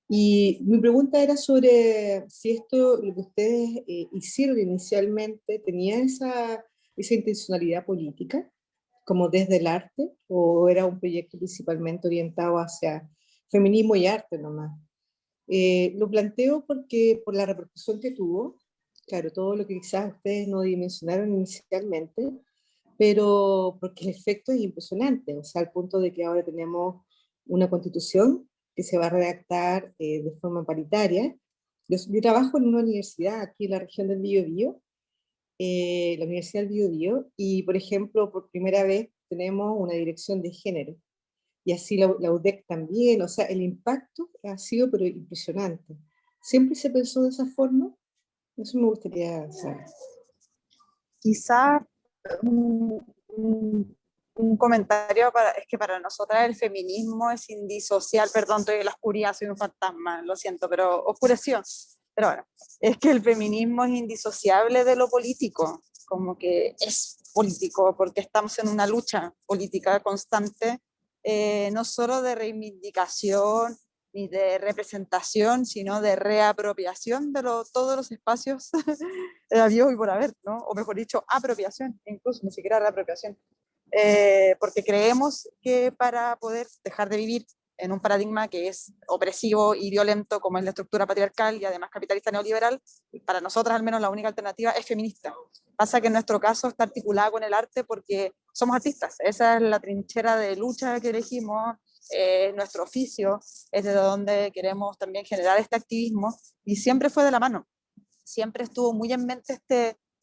Y mi pregunta era sobre si esto, lo que ustedes hicieron inicialmente, tenía esa intencionalidad política, como desde el arte, o era un proyecto principalmente orientado hacia feminismo y arte nomás. Lo planteo porque por la repercusión que tuvo, claro, todo lo que quizás ustedes no dimensionaron inicialmente, pero porque el efecto es impresionante, o sea, al punto de que ahora tenemos una constitución que se va a redactar de forma paritaria. Yo trabajo en una universidad aquí en la región del Biobío, la Universidad del Biobío, y por ejemplo, por primera vez tenemos una dirección de género, y así la UDEC también, o sea, el impacto ha sido pero impresionante. ¿Siempre se pensó de esa forma? Eso me gustaría saber. Quizás un comentario es que para nosotras el feminismo es indisociable, perdón, estoy en la oscuridad, soy un fantasma, lo siento, pero oscureció. Pero bueno, es que el feminismo es indisociable de lo político, como que es político, porque estamos en una lucha política constante, no solo de reivindicación ni de representación, sino de reapropiación de todos los espacios habidos y por haber, ¿no? O mejor dicho, apropiación, incluso ni siquiera reapropiación. Porque creemos que para poder dejar de vivir en un paradigma que es opresivo y violento como es la estructura patriarcal y además capitalista neoliberal, para nosotras al menos la única alternativa es feminista. Pasa que en nuestro caso está articulada con el arte porque somos artistas, esa es la trinchera de lucha que elegimos, nuestro oficio, es de donde queremos también generar este activismo, y siempre fue de la mano. Siempre estuvo muy en mente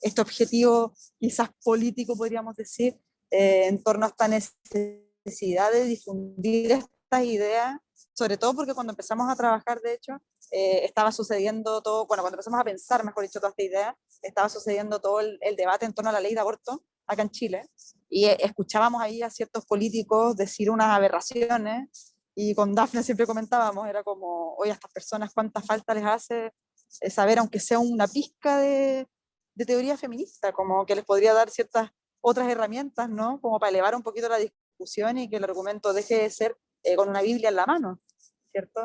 este objetivo quizás político, podríamos decir, en torno a esta necesidad de difundir estas ideas, sobre todo porque cuando empezamos a trabajar, de hecho, estaba sucediendo todo, bueno, cuando empezamos a pensar, mejor dicho, toda esta idea, estaba sucediendo todo el debate en torno a la ley de aborto acá en Chile, y escuchábamos ahí a ciertos políticos decir unas aberraciones, y con Dafne siempre comentábamos, era como, oye, a estas personas cuánta falta les hace saber, aunque sea una pizca de teoría feminista, como que les podría dar ciertas otras herramientas, ¿no? Como para elevar un poquito la discusión y que el argumento deje de ser con una Biblia en la mano, ¿cierto?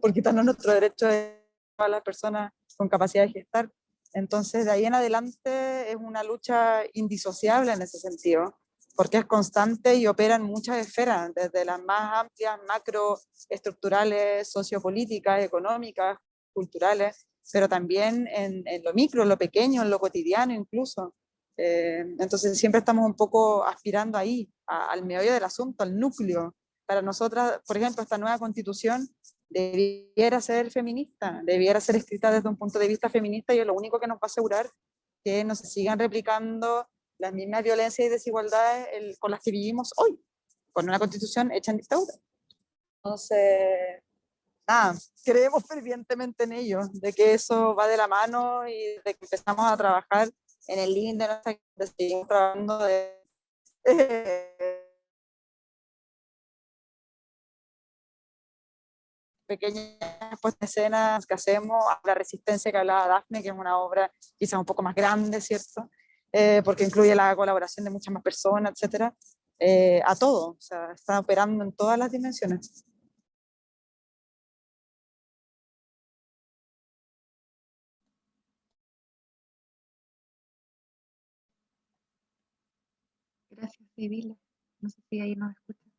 Por quitarnos nuestro derecho a las personas con capacidad de gestar. Entonces, de ahí en adelante es una lucha indisociable en ese sentido, porque es constante y opera en muchas esferas, desde las más amplias, macroestructurales, sociopolíticas, económicas, culturales, pero también en lo micro, en lo pequeño, en lo cotidiano incluso. Entonces siempre estamos un poco aspirando ahí, al meollo del asunto, al núcleo. Para nosotras, por ejemplo, esta nueva constitución debiera ser feminista, debiera ser escrita desde un punto de vista feminista, y es lo único que nos va a asegurar que no se sigan replicando las mismas violencias y desigualdades con las que vivimos hoy, con una constitución hecha en dictadura. Entonces, nada, creemos fervientemente en ello, de que eso va de la mano, y de que empezamos a trabajar en el link de nuestra, seguimos trabajando de pequeñas puestas de escenas que hacemos, la resistencia que hablaba Dafne, que es una obra quizás un poco más grande, ¿cierto? Porque incluye la colaboración de muchas más personas, etcétera, a todo, o sea, está operando en todas las dimensiones. Gracias, Sibila. No sé si ahí nos escucha.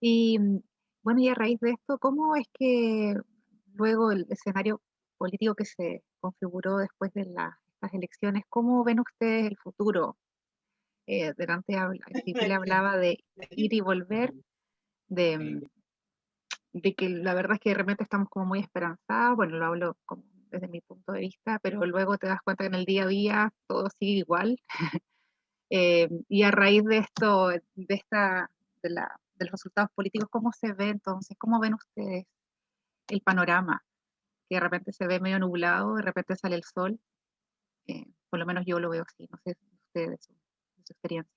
Y bueno, y a raíz de esto, ¿cómo es que luego el escenario político que se configuró después de estas elecciones, cómo ven ustedes el futuro? Delante Sibila hablaba de ir y volver, de que la verdad es que de repente estamos como muy esperanzados, bueno, lo hablo como desde mi punto de vista, pero luego te das cuenta que en el día a día todo sigue igual. Y a raíz de esto, de los resultados políticos, ¿cómo se ve entonces? ¿Cómo ven ustedes el panorama? Que de repente se ve medio nublado, de repente sale el sol. Por lo menos yo lo veo así, no sé ustedes, de su experiencia.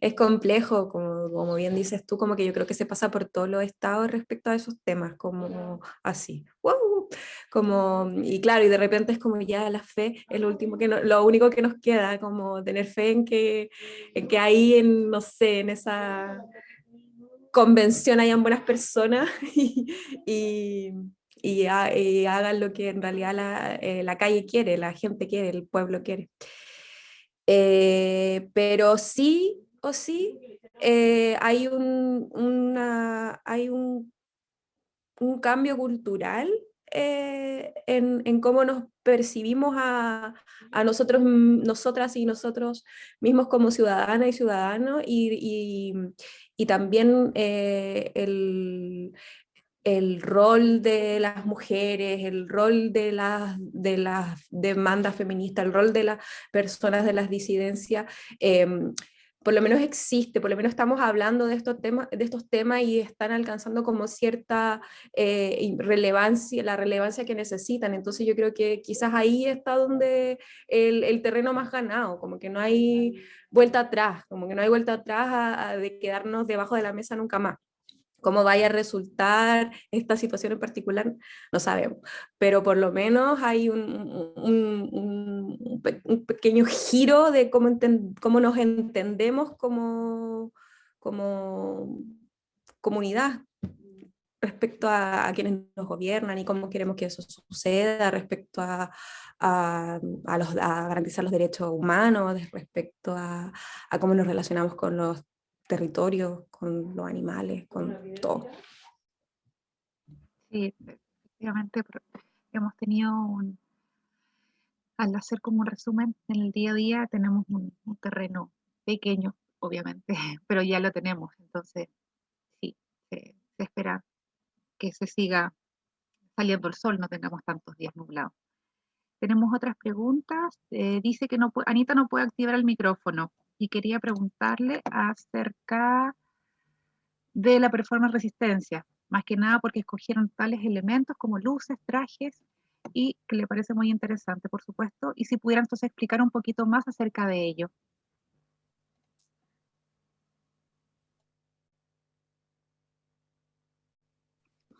Es complejo, como bien dices tú, como que yo creo que se pasa por todos los estados respecto a esos temas, como así, ¡wow! Y claro, y de repente es como ya la fe es lo único que nos queda, como tener fe en que ahí, no sé, en esa convención hayan buenas personas y hagan lo que en realidad la calle quiere, la gente quiere, el pueblo quiere. Pero sí o sí hay un cambio cultural en cómo nos percibimos a nosotras y nosotros mismos como ciudadanas y ciudadanos, y también el rol de las mujeres, el rol de las demandas feministas, el rol de las personas de las disidencias, por lo menos existe, por lo menos estamos hablando de estos temas y están alcanzando como cierta relevancia, la relevancia que necesitan. Entonces yo creo que quizás ahí está donde el terreno más ganado, como que no hay vuelta atrás, de quedarnos debajo de la mesa nunca más. Cómo vaya a resultar esta situación en particular, no sabemos, pero por lo menos hay un pequeño giro de cómo nos entendemos como comunidad respecto a quienes nos gobiernan y cómo queremos que eso suceda, respecto a garantizar los derechos humanos, respecto a cómo nos relacionamos con los territorios, con los animales, con todo. Sí, efectivamente, hemos tenido al hacer como un resumen en el día a día, tenemos un terreno pequeño, obviamente, pero ya lo tenemos. Entonces, sí, se espera que se siga saliendo el sol, no tengamos tantos días nublados. Tenemos otras preguntas. Dice que Anita no puede activar el micrófono y quería preguntarle acerca de la performance resistencia, más que nada porque escogieron tales elementos como luces, trajes, y que le parece muy interesante, por supuesto, y si pudiera entonces explicar un poquito más acerca de ello.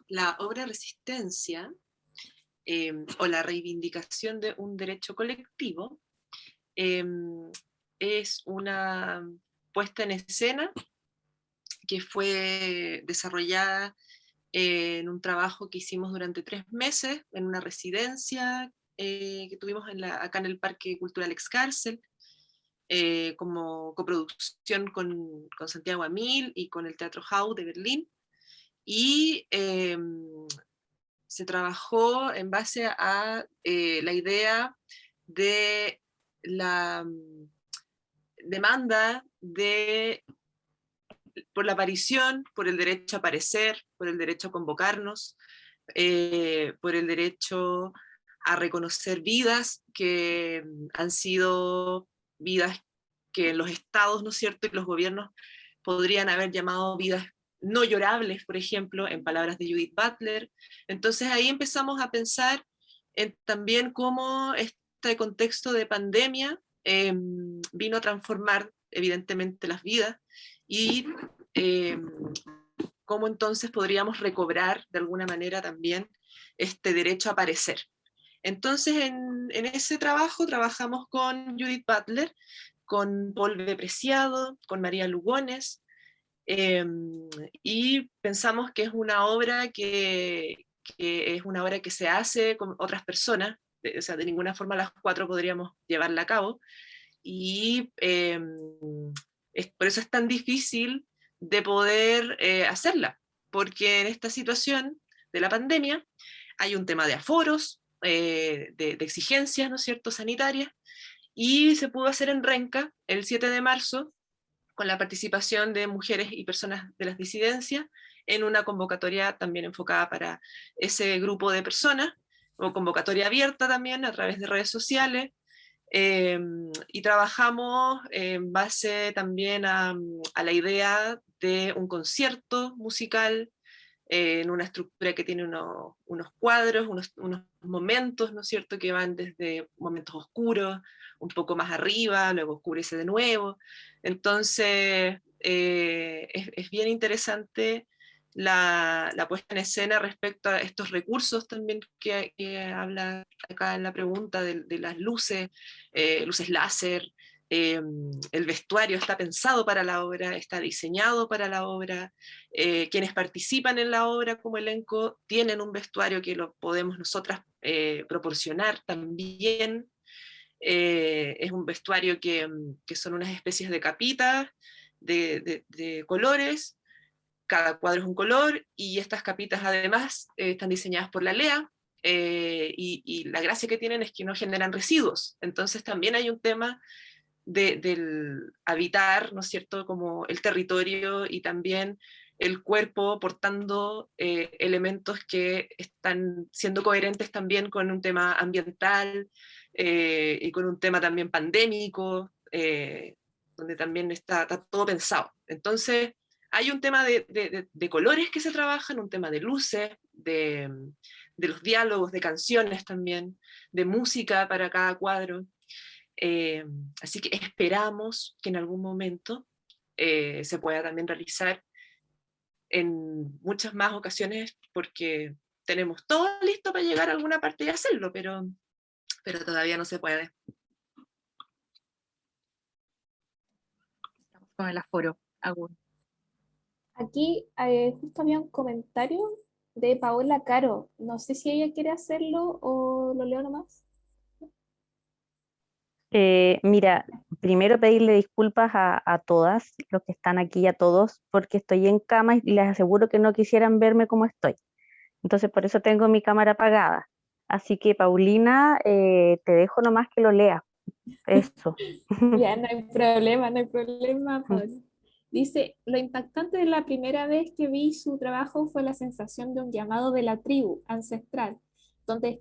La obra Resistencia, o la reivindicación de un derecho colectivo, es una puesta en escena que fue desarrollada en un trabajo que hicimos durante 3 meses, en una residencia que tuvimos acá en el Parque Cultural Excárcel, como coproducción con Santiago Amil y con el Teatro Hau de Berlín, y se trabajó en base a la idea de la demanda por la aparición, por el derecho a aparecer, por el derecho a convocarnos, por el derecho a reconocer vidas que han sido vidas que los estados, ¿no es cierto?, y los gobiernos podrían haber llamado vidas no llorables, por ejemplo, en palabras de Judith Butler. Entonces ahí empezamos a pensar en también cómo este contexto de pandemia vino a transformar evidentemente las vidas, y cómo entonces podríamos recobrar de alguna manera también este derecho a aparecer. Entonces en ese trabajo trabajamos con Judith Butler, con Paul B. Preciado, con María Lugones, y pensamos que es una obra que es una obra que se hace con otras personas, o sea, de ninguna forma las 4 podríamos llevarla a cabo, y por eso es tan difícil de poder hacerla, porque en esta situación de la pandemia hay un tema de aforos, de exigencias, ¿no es cierto?, sanitarias, y se pudo hacer en Renca el 7 de marzo, con la participación de mujeres y personas de las disidencias, en una convocatoria también enfocada para ese grupo de personas, o convocatoria abierta también a través de redes sociales, y trabajamos en base también a la idea de un concierto musical, en una estructura que tiene unos cuadros, unos momentos, ¿no es cierto?, que van desde momentos oscuros, un poco más arriba, luego oscurece de nuevo. Entonces, es bien interesante la puesta en escena respecto a estos recursos también que habla acá en la pregunta de las luces, luces láser. El vestuario está pensado para la obra, está diseñado para la obra, quienes participan en la obra como elenco tienen un vestuario que lo podemos nosotras proporcionar también. Es un vestuario que son unas especies de capitas de colores, cada cuadro es un color, y estas capitas además están diseñadas por la LEA, y la gracia que tienen es que no generan residuos. Entonces también hay un tema del habitar, ¿no es cierto?, como el territorio y también el cuerpo portando elementos que están siendo coherentes también con un tema ambiental, y con un tema también pandémico, donde también está todo pensado. Entonces hay un tema de colores que se trabajan, un tema de luces, de los diálogos, de canciones también, de música para cada cuadro. Así que esperamos que en algún momento se pueda también realizar en muchas más ocasiones, porque tenemos todo listo para llegar a alguna parte y hacerlo, pero todavía no se puede. Estamos con el aforo aún. Aquí justo había un comentario de Paola Caro. No sé si ella quiere hacerlo o lo leo nomás. Mira, primero pedirle disculpas a todas, los que están aquí, a todos, porque estoy en cama y les aseguro que no quisieran verme como estoy. Entonces por eso tengo mi cámara apagada. Así que Paulina, te dejo nomás que lo leas. Eso. Ya, no hay problema, Paula. Dice, lo impactante de la primera vez que vi su trabajo fue la sensación de un llamado de la tribu ancestral, donde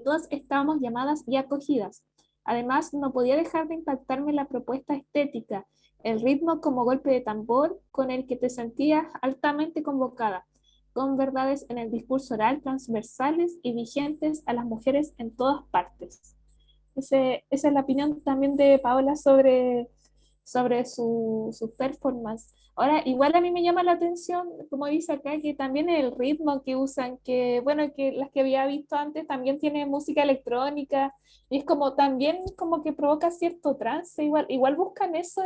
todas estábamos llamadas y acogidas. Además, no podía dejar de impactarme la propuesta estética, el ritmo como golpe de tambor con el que te sentías altamente convocada, con verdades en el discurso oral transversales y vigentes a las mujeres en todas partes. Esa es la opinión también de Paola sobre su performance. Ahora, igual a mí me llama la atención, como dice acá, que también el ritmo que usan, que bueno, que las que había visto antes también tiene música electrónica, y es como también como que provoca cierto trance, igual buscan eso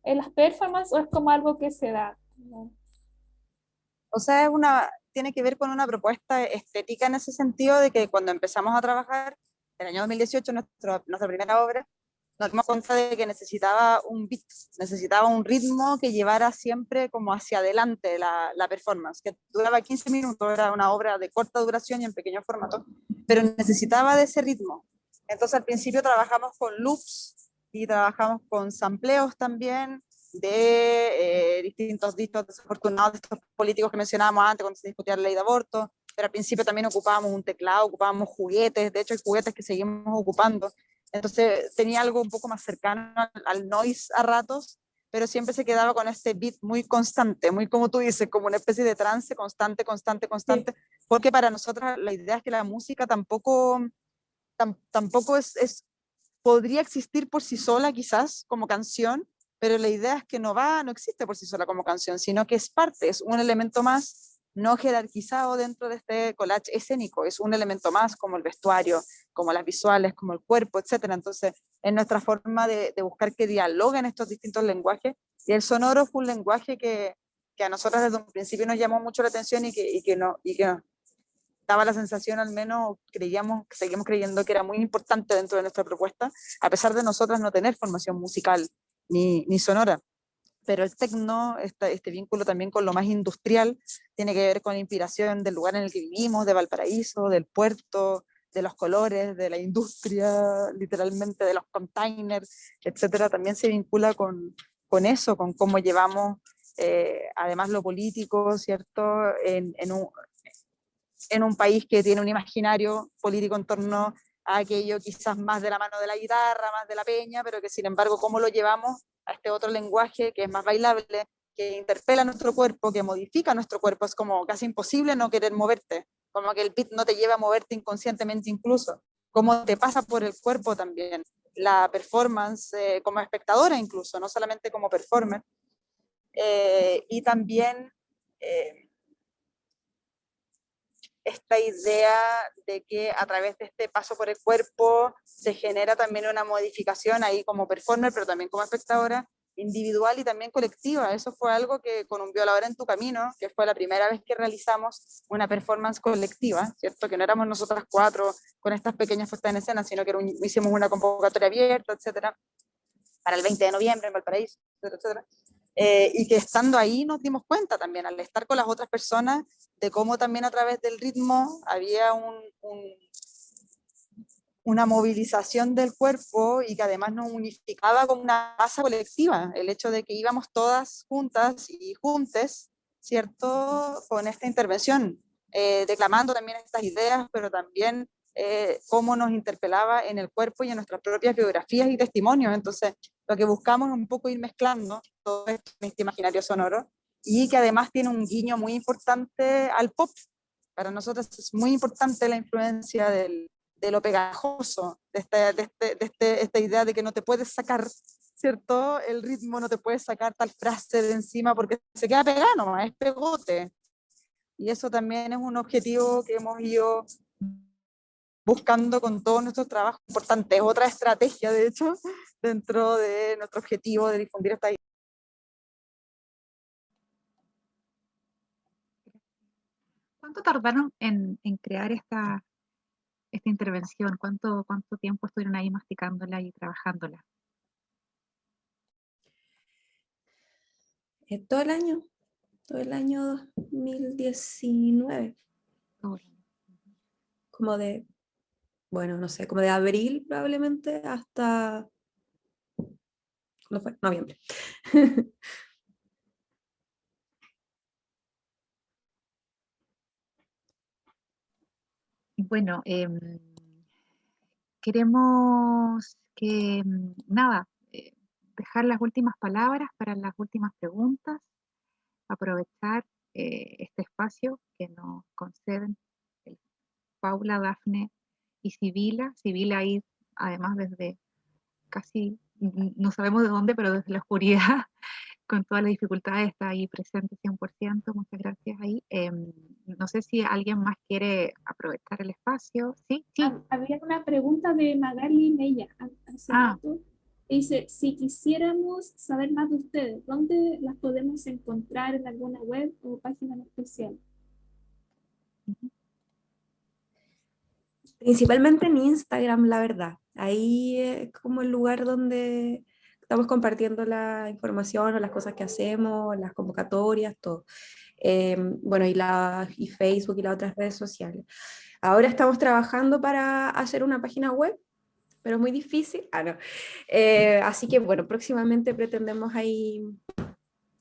en las performances, o es como algo que se da. O sea, tiene que ver con una propuesta estética en ese sentido de que cuando empezamos a trabajar, en el año 2018, nuestra primera obra, nos dimos cuenta de que necesitaba un beat, necesitaba un ritmo que llevara siempre como hacia adelante la performance, que duraba 15 minutos, era una obra de corta duración y en pequeño formato, pero necesitaba de ese ritmo. Entonces al principio trabajamos con loops y trabajamos con sampleos también de distintos dichos desafortunados de estos políticos que mencionábamos antes cuando se discutía la ley de aborto, pero al principio también ocupábamos un teclado, ocupábamos juguetes, de hecho hay juguetes que seguimos ocupando. Entonces tenía algo un poco más cercano al noise a ratos, pero siempre se quedaba con este beat muy constante, muy como tú dices, como una especie de trance constante, sí. Porque para nosotras la idea es que la música tampoco podría existir por sí sola quizás como canción, pero la idea es que no existe por sí sola como canción, sino que es parte, es un elemento más no jerarquizado dentro de este collage escénico, es un elemento más como el vestuario, como las visuales, como el cuerpo, etc. Entonces, es nuestra forma de buscar que dialoguen estos distintos lenguajes, y el sonoro fue un lenguaje que a nosotros desde un principio nos llamó mucho la atención y que nos daba la sensación, al menos seguimos creyendo que era muy importante dentro de nuestra propuesta, a pesar de nosotras no tener formación musical ni sonora. Pero el tecno, este vínculo también con lo más industrial, tiene que ver con la inspiración del lugar en el que vivimos, de Valparaíso, del puerto, de los colores, de la industria, literalmente de los containers, etcétera. También se vincula con eso, con cómo llevamos, además lo político, ¿cierto?, en un país que tiene un imaginario político en torno a aquello quizás más de la mano de la guitarra, más de la peña, pero que sin embargo cómo lo llevamos a este otro lenguaje que es más bailable, que interpela nuestro cuerpo, que modifica nuestro cuerpo. Es como casi imposible no querer moverte, como que el beat no te lleva a moverte inconscientemente incluso, como te pasa por el cuerpo también, la performance como espectadora incluso, no solamente como performer, y también esta idea de que a través de este paso por el cuerpo se genera también una modificación ahí como performer, pero también como espectadora, individual y también colectiva. Eso fue algo que con Un Violador en tu Camino, que fue la primera vez que realizamos una performance colectiva, ¿cierto? Que no éramos nosotras cuatro con estas pequeñas puestas en escena, sino que hicimos una convocatoria abierta, etcétera, para el 20 de noviembre en Valparaíso, etcétera, etcétera. Y que estando ahí nos dimos cuenta también, al estar con las otras personas, de cómo también a través del ritmo había una movilización del cuerpo y que además nos unificaba como una masa colectiva, el hecho de que íbamos todas juntas y juntes, ¿cierto?, con esta intervención, declamando también estas ideas, pero también cómo nos interpelaba en el cuerpo y en nuestras propias biografías y testimonios. Entonces, lo que buscamos es un poco ir mezclando todo esto en este imaginario sonoro, y que además tiene un guiño muy importante al pop. Para nosotros es muy importante la influencia de lo pegajoso, de esta idea de que no te puedes sacar, ¿cierto?, el ritmo, no te puedes sacar tal frase de encima porque se queda pegado nomás, es pegote. Y eso también es un objetivo que hemos ido buscando con todos nuestros trabajos importantes. Es otra estrategia, de hecho, dentro de nuestro objetivo de difundir esta idea. ¿Cuánto tardaron en crear esta intervención? ¿Cuánto tiempo estuvieron ahí masticándola y trabajándola? Todo el año 2019. Como de bueno, no sé, como de abril probablemente hasta, ¿cuándo fue? Noviembre. Bueno, queremos que, nada, dejar las últimas palabras para las últimas preguntas, aprovechar este espacio que nos conceden Paula, Dafne y Sibila. Sibila ahí, además, desde casi, no sabemos de dónde, pero desde la oscuridad, con todas las dificultades, está ahí presente 100%. Muchas gracias ahí. No sé si alguien más quiere aprovechar el espacio. Sí, sí. Había una pregunta de Magali Mella hace rato. Dice, si quisiéramos saber más de ustedes, ¿dónde las podemos encontrar? ¿En alguna web o página en especial? Principalmente en Instagram, la verdad. Ahí es como el lugar donde estamos compartiendo la información o las cosas que hacemos, las convocatorias, todo. Bueno, y Facebook y las otras redes sociales. Ahora estamos trabajando para hacer una página web, pero es muy difícil. No. Así que bueno, próximamente pretendemos ahí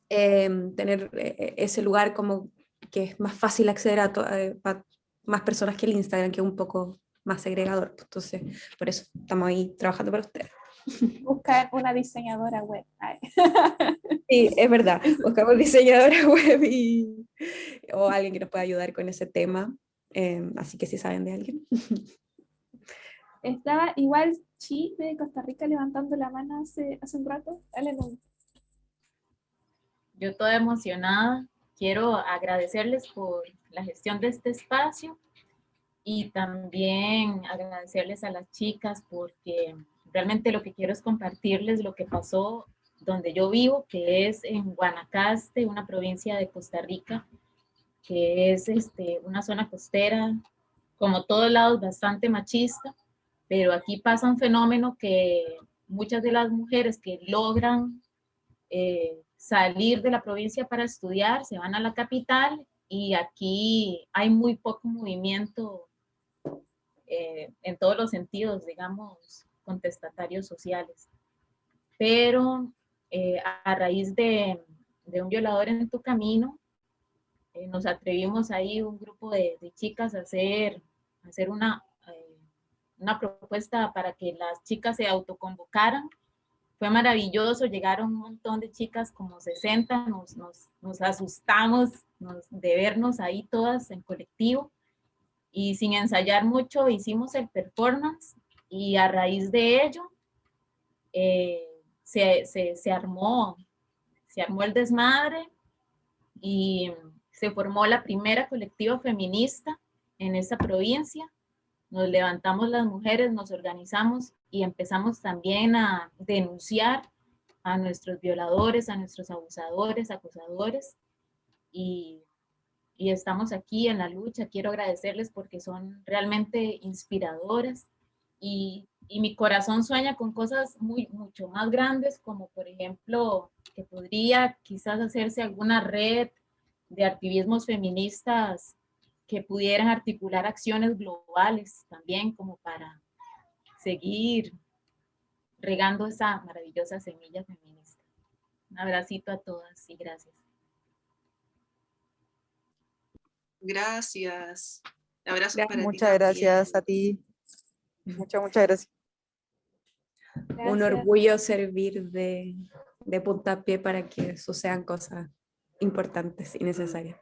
tener ese lugar como que es más fácil acceder a más personas que el Instagram, que es un poco más segregador. Entonces, por eso estamos ahí trabajando para ustedes. Buscar una diseñadora web. Sí, es verdad. Buscamos diseñadora web o alguien que nos pueda ayudar con ese tema. Así que si saben de alguien. Estaba igual Chi de Costa Rica levantando la mano hace un rato. Dale, no. Yo toda emocionada. Quiero agradecerles por la gestión de este espacio y también agradecerles a las chicas porque realmente lo que quiero es compartirles lo que pasó donde yo vivo, que es en Guanacaste, una provincia de Costa Rica, que es una zona costera, como todos lados, bastante machista, pero aquí pasa un fenómeno que muchas de las mujeres que logran salir de la provincia para estudiar se van a la capital y aquí hay muy poco movimiento en todos los sentidos, digamos, contestatarios sociales. Pero a raíz de un violador en tu camino, nos atrevimos ahí un grupo de chicas a hacer una propuesta para que las chicas se autoconvocaran. Fue maravilloso, llegaron un montón de chicas, como 60, nos asustamos de vernos ahí todas en colectivo y sin ensayar mucho hicimos el performance y a raíz de ello se armó el desmadre y se formó la primera colectiva feminista en esta provincia. Nos levantamos las mujeres, nos organizamos y empezamos también a denunciar a nuestros violadores, a nuestros abusadores, acosadores y estamos aquí en la lucha. Quiero agradecerles porque son realmente inspiradoras y mi corazón sueña con cosas mucho más grandes, como por ejemplo que podría quizás hacerse alguna red de activismos feministas que pudieran articular acciones globales también como para seguir regando esa maravillosa semilla feminista. Un abracito a todas y gracias. Gracias. Abrazos para ti. Muchas gracias a ti. Muchas gracias. Gracias. Un orgullo servir de puntapié para que sucedan cosas importantes y necesarias.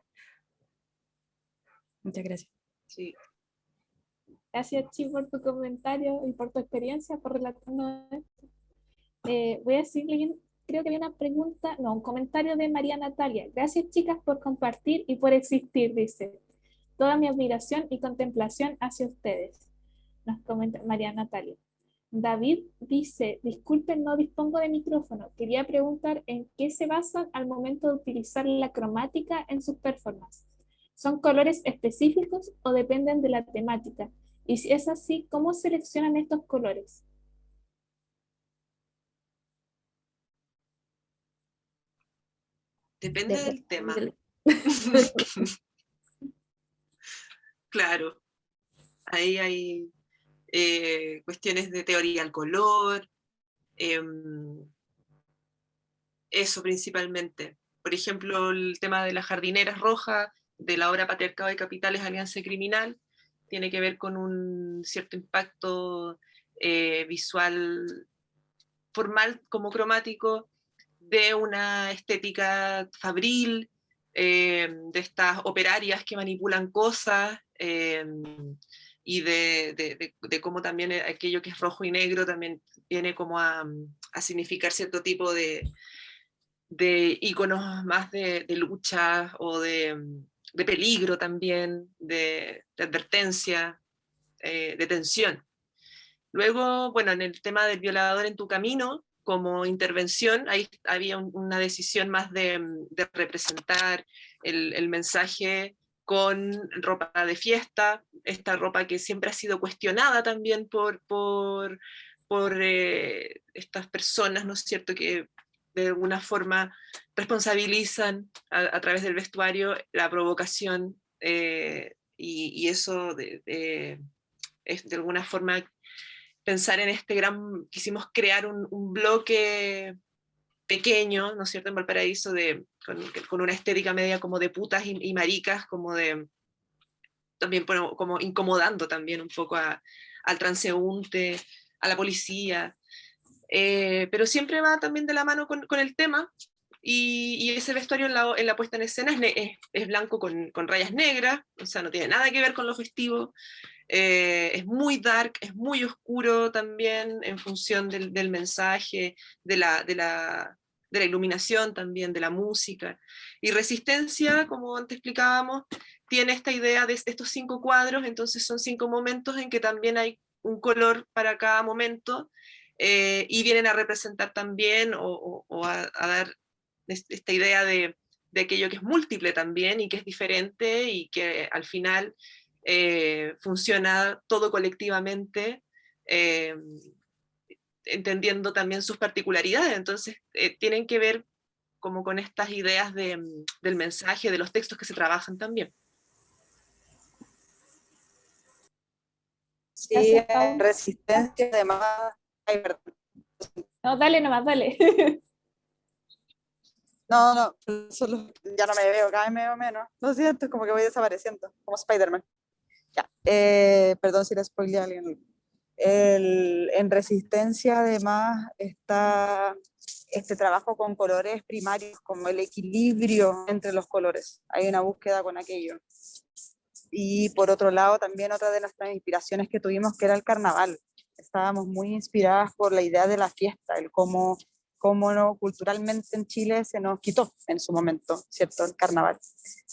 Muchas gracias. Sí. Gracias, Chi, por tu comentario y por tu experiencia, por relatarnos esto. Voy a seguir leyendo. Creo que había una pregunta, no, un comentario de María Natalia. Gracias, chicas, por compartir y por existir, dice. Toda mi admiración y contemplación hacia ustedes. Nos comenta María Natalia. David dice, disculpen, no dispongo de micrófono. Quería preguntar en qué se basan al momento de utilizar la cromática en sus performances. ¿Son colores específicos o dependen de la temática? Y si es así, ¿cómo seleccionan estos colores? Depende del tema. Claro. Ahí hay cuestiones de teoría del color, eso principalmente. Por ejemplo, el tema de las jardineras rojas, de la obra Patriarcado y Capitales, Alianza Criminal, tiene que ver con un cierto impacto visual formal como cromático, de una estética fabril, de estas operarias que manipulan cosas, y de cómo también aquello que es rojo y negro también viene como a significar cierto tipo de íconos más de lucha o de peligro también, de advertencia, de tensión. Luego, bueno, en el tema del violador en tu camino, como intervención, ahí había una decisión más de representar el mensaje con ropa de fiesta, esta ropa que siempre ha sido cuestionada también por estas personas, ¿no es cierto?, que de alguna forma responsabilizan a través del vestuario la provocación, y eso es de alguna forma pensar en este quisimos crear un bloque pequeño, ¿no es cierto?, en Valparaíso, con una estética media como de putas y maricas, como también como incomodando también un poco al transeúnte, a la policía, pero siempre va también de la mano con el tema, y ese vestuario en la puesta en escena es blanco con rayas negras, o sea, no tiene nada que ver con lo festivo. Es muy dark, es muy oscuro también en función del mensaje, de la iluminación también, de la música. Y Resistencia, como antes explicábamos, tiene esta idea de estos 5 cuadros, entonces son 5 momentos en que también hay un color para cada momento, y vienen a representar también o a dar esta idea de aquello que es múltiple también y que es diferente y que al final funciona todo colectivamente, entendiendo también sus particularidades. Entonces tienen que ver como con estas ideas del mensaje, de los textos que se trabajan también. Sí, Resistencia, además. Ay, no, dale nomás, dale. No, solo ya no me veo, cada vez me veo menos. Lo siento, es como que voy desapareciendo, como Spider-Man. Ya, perdón si le spoileé a alguien. En Resistencia, además, está este trabajo con colores primarios, como el equilibrio entre los colores. Hay una búsqueda con aquello. Y por otro lado, también otra de nuestras inspiraciones que tuvimos, que era el carnaval. Estábamos muy inspiradas por la idea de la fiesta, el cómo no, culturalmente en Chile se nos quitó en su momento, ¿cierto?, el carnaval,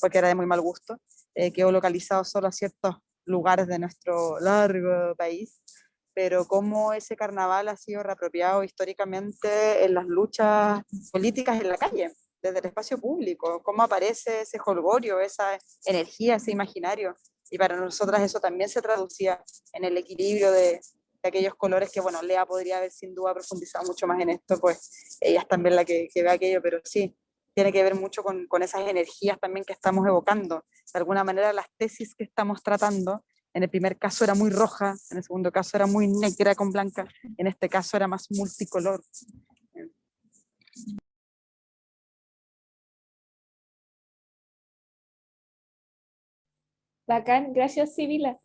porque era de muy mal gusto, quedó localizado solo a ciertos lugares de nuestro largo país, pero cómo ese carnaval ha sido reapropiado históricamente en las luchas políticas en la calle, desde el espacio público, cómo aparece ese jolgorio, esa energía, ese imaginario, y para nosotras eso también se traducía en el equilibrio de aquellos colores que, bueno, Lea podría haber sin duda profundizado mucho más en esto, pues ella es también la que ve aquello, pero sí, tiene que ver mucho con esas energías también que estamos evocando. De alguna manera las tesis que estamos tratando, en el primer caso era muy roja, en el segundo caso era muy negra con blanca, en este caso era más multicolor. Bacán, gracias Sibila.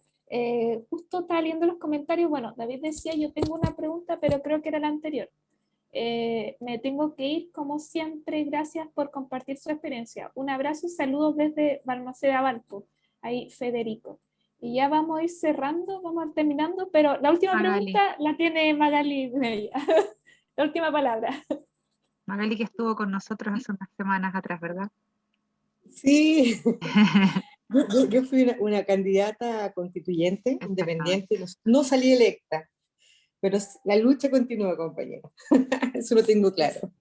Justo estaba leyendo los comentarios. Bueno, David decía, yo tengo una pregunta, pero creo que era la anterior. Me tengo que ir, como siempre, gracias por compartir su experiencia. Un abrazo y saludos desde Balmaceda, Valpo. Ahí Federico. Y ya vamos a ir cerrando, vamos a ir terminando, pero la última pregunta la tiene Magali Mella. La última palabra. Magali, que estuvo con nosotros hace unas semanas atrás, ¿verdad? Sí. Yo fui una candidata constituyente, independiente, no salí electa, pero la lucha continúa, compañera. Eso lo tengo claro.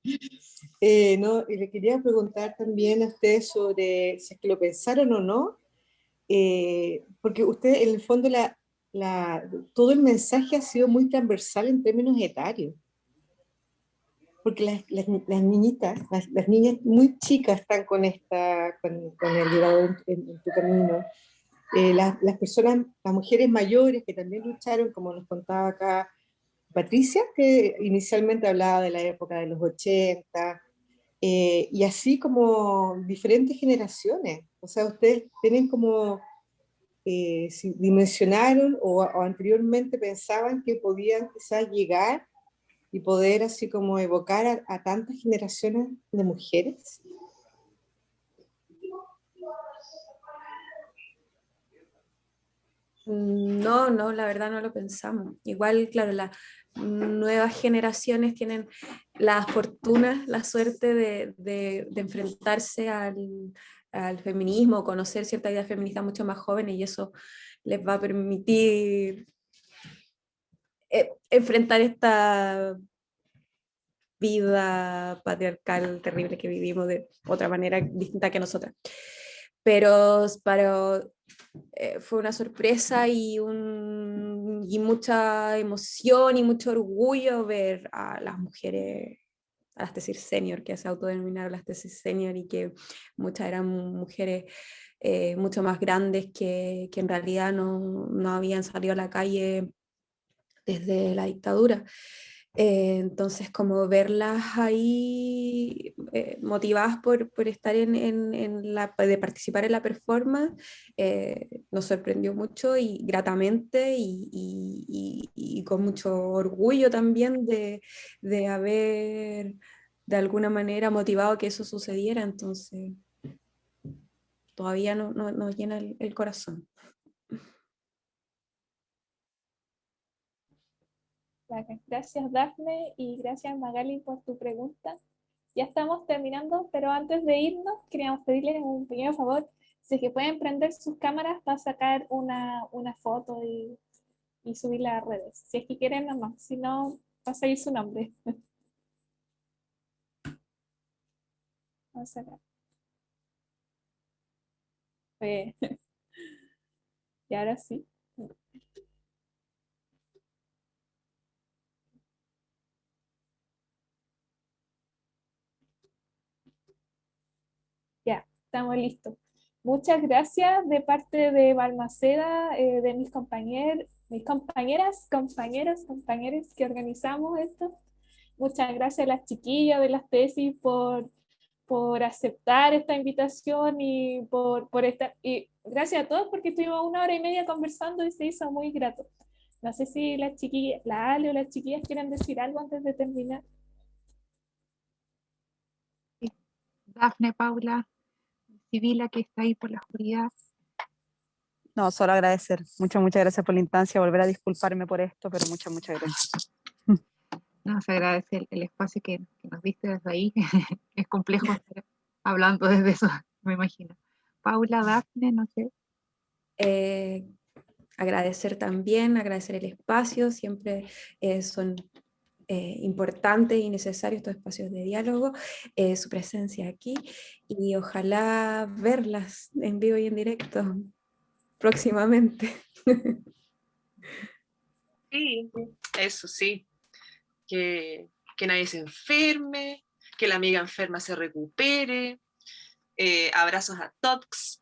No, y le quería preguntar también a ustedes sobre si es que lo pensaron o no, porque ustedes, en el fondo, todo el mensaje ha sido muy transversal en términos etarios. Porque las niñitas, las niñas muy chicas están con el violador en tu camino. las personas, las mujeres mayores que también lucharon, como nos contaba acá Patricia, que inicialmente hablaba de la época de los 80, y así como diferentes generaciones. O sea, ustedes tienen como, si dimensionaron o anteriormente pensaban que podían quizás llegar y poder así como evocar a tantas generaciones de mujeres. No, no, la verdad no lo pensamos. Igual, claro, las nuevas generaciones tienen la fortuna, la suerte de enfrentarse al feminismo, conocer cierta idea feminista mucho más jóvenes, y eso les va a permitir enfrentar esta vida patriarcal terrible que vivimos de otra manera distinta que nosotras. Pero fue una sorpresa y mucha emoción y mucho orgullo ver a las mujeres, a las tesis senior, que se autodenominaron las tesis senior, y que muchas eran mujeres mucho más grandes que en realidad no habían salido a la calle desde la dictadura. Entonces, como verlas ahí motivadas por estar de participar en la performance, nos sorprendió mucho y gratamente, y con mucho orgullo también de haber de alguna manera motivado que eso sucediera. Entonces, todavía nos llena el corazón. Gracias, Dafne, y gracias, Magali, por tu pregunta. Ya estamos terminando, pero antes de irnos queríamos pedirles un pequeño favor, si es que pueden prender sus cámaras para sacar una foto y subirla a redes, si es que quieren nomás, si no, va a salir su nombre. Vamos a sacar. Y ahora sí. Ya, estamos listos. Muchas gracias de parte de Balmaceda, de mis compañeras, compañeros que organizamos esto. Muchas gracias a las chiquillas de las tesis por aceptar esta invitación y por estar. Y gracias a todos porque estuvimos 1 hora y media conversando y se hizo muy grato. No sé si las chiquillas, la Ale o las chiquillas quieren decir algo antes de terminar. Dafne, Paula, Sibila, que está ahí por la oscuridad. No, solo agradecer. Muchas gracias por la instancia, volver a disculparme por esto, pero muchas gracias. No, se agradece el espacio que nos diste desde ahí. Es complejo estar hablando desde eso, me imagino. Paula, Dafne, no sé. Agradecer también, agradecer el espacio, siempre son importantes y necesarios estos espacios de diálogo, su presencia aquí, y ojalá verlas en vivo y en directo próximamente. Sí, eso sí, que nadie se enferme, que la amiga enferma se recupere, abrazos a todos.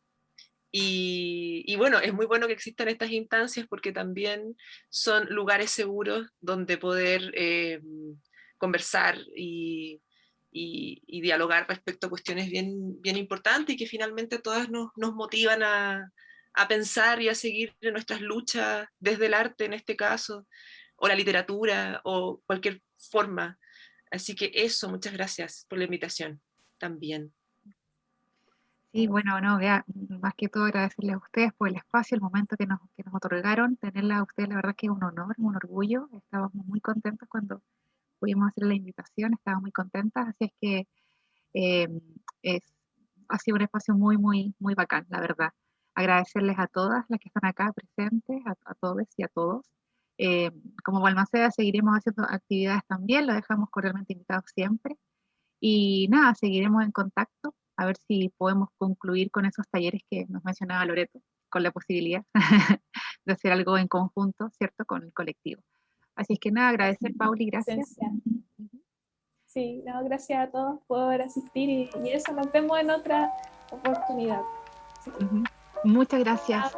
Y bueno, es muy bueno que existan estas instancias porque también son lugares seguros donde poder conversar y dialogar respecto a cuestiones bien importantes y que finalmente todas nos motivan a pensar y a seguir en nuestras luchas desde el arte en este caso, o la literatura, o cualquier forma. Así que eso, muchas gracias por la invitación también. Sí, bueno, no, ya, más que todo agradecerles a ustedes por el espacio, el momento que nos otorgaron, tenerla a ustedes, la verdad que es un honor, un orgullo, estábamos muy contentos cuando pudimos hacer la invitación, estábamos muy contentas, así es que ha sido un espacio muy bacán, la verdad. Agradecerles a todas las que están acá presentes, a todos y a todos. Como Balmaceda seguiremos haciendo actividades también, lo dejamos cordialmente invitados siempre. Y nada, seguiremos en contacto, a ver si podemos concluir con esos talleres que nos mencionaba Loreto, con la posibilidad de hacer algo en conjunto, ¿cierto?, con el colectivo. Así es que nada, agradecer, Pauli, gracias. Sí, no, gracias a todos por asistir y eso, nos vemos en otra oportunidad. Muchas gracias.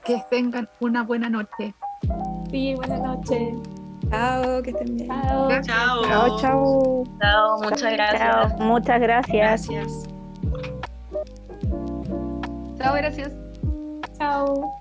Que tengan una buena noche. Sí, buenas noches. Chao, que estén bien. Chao. Chao. Chao, chao. Chao, muchas gracias. Chao, muchas gracias. Gracias. Chao, gracias. Chao.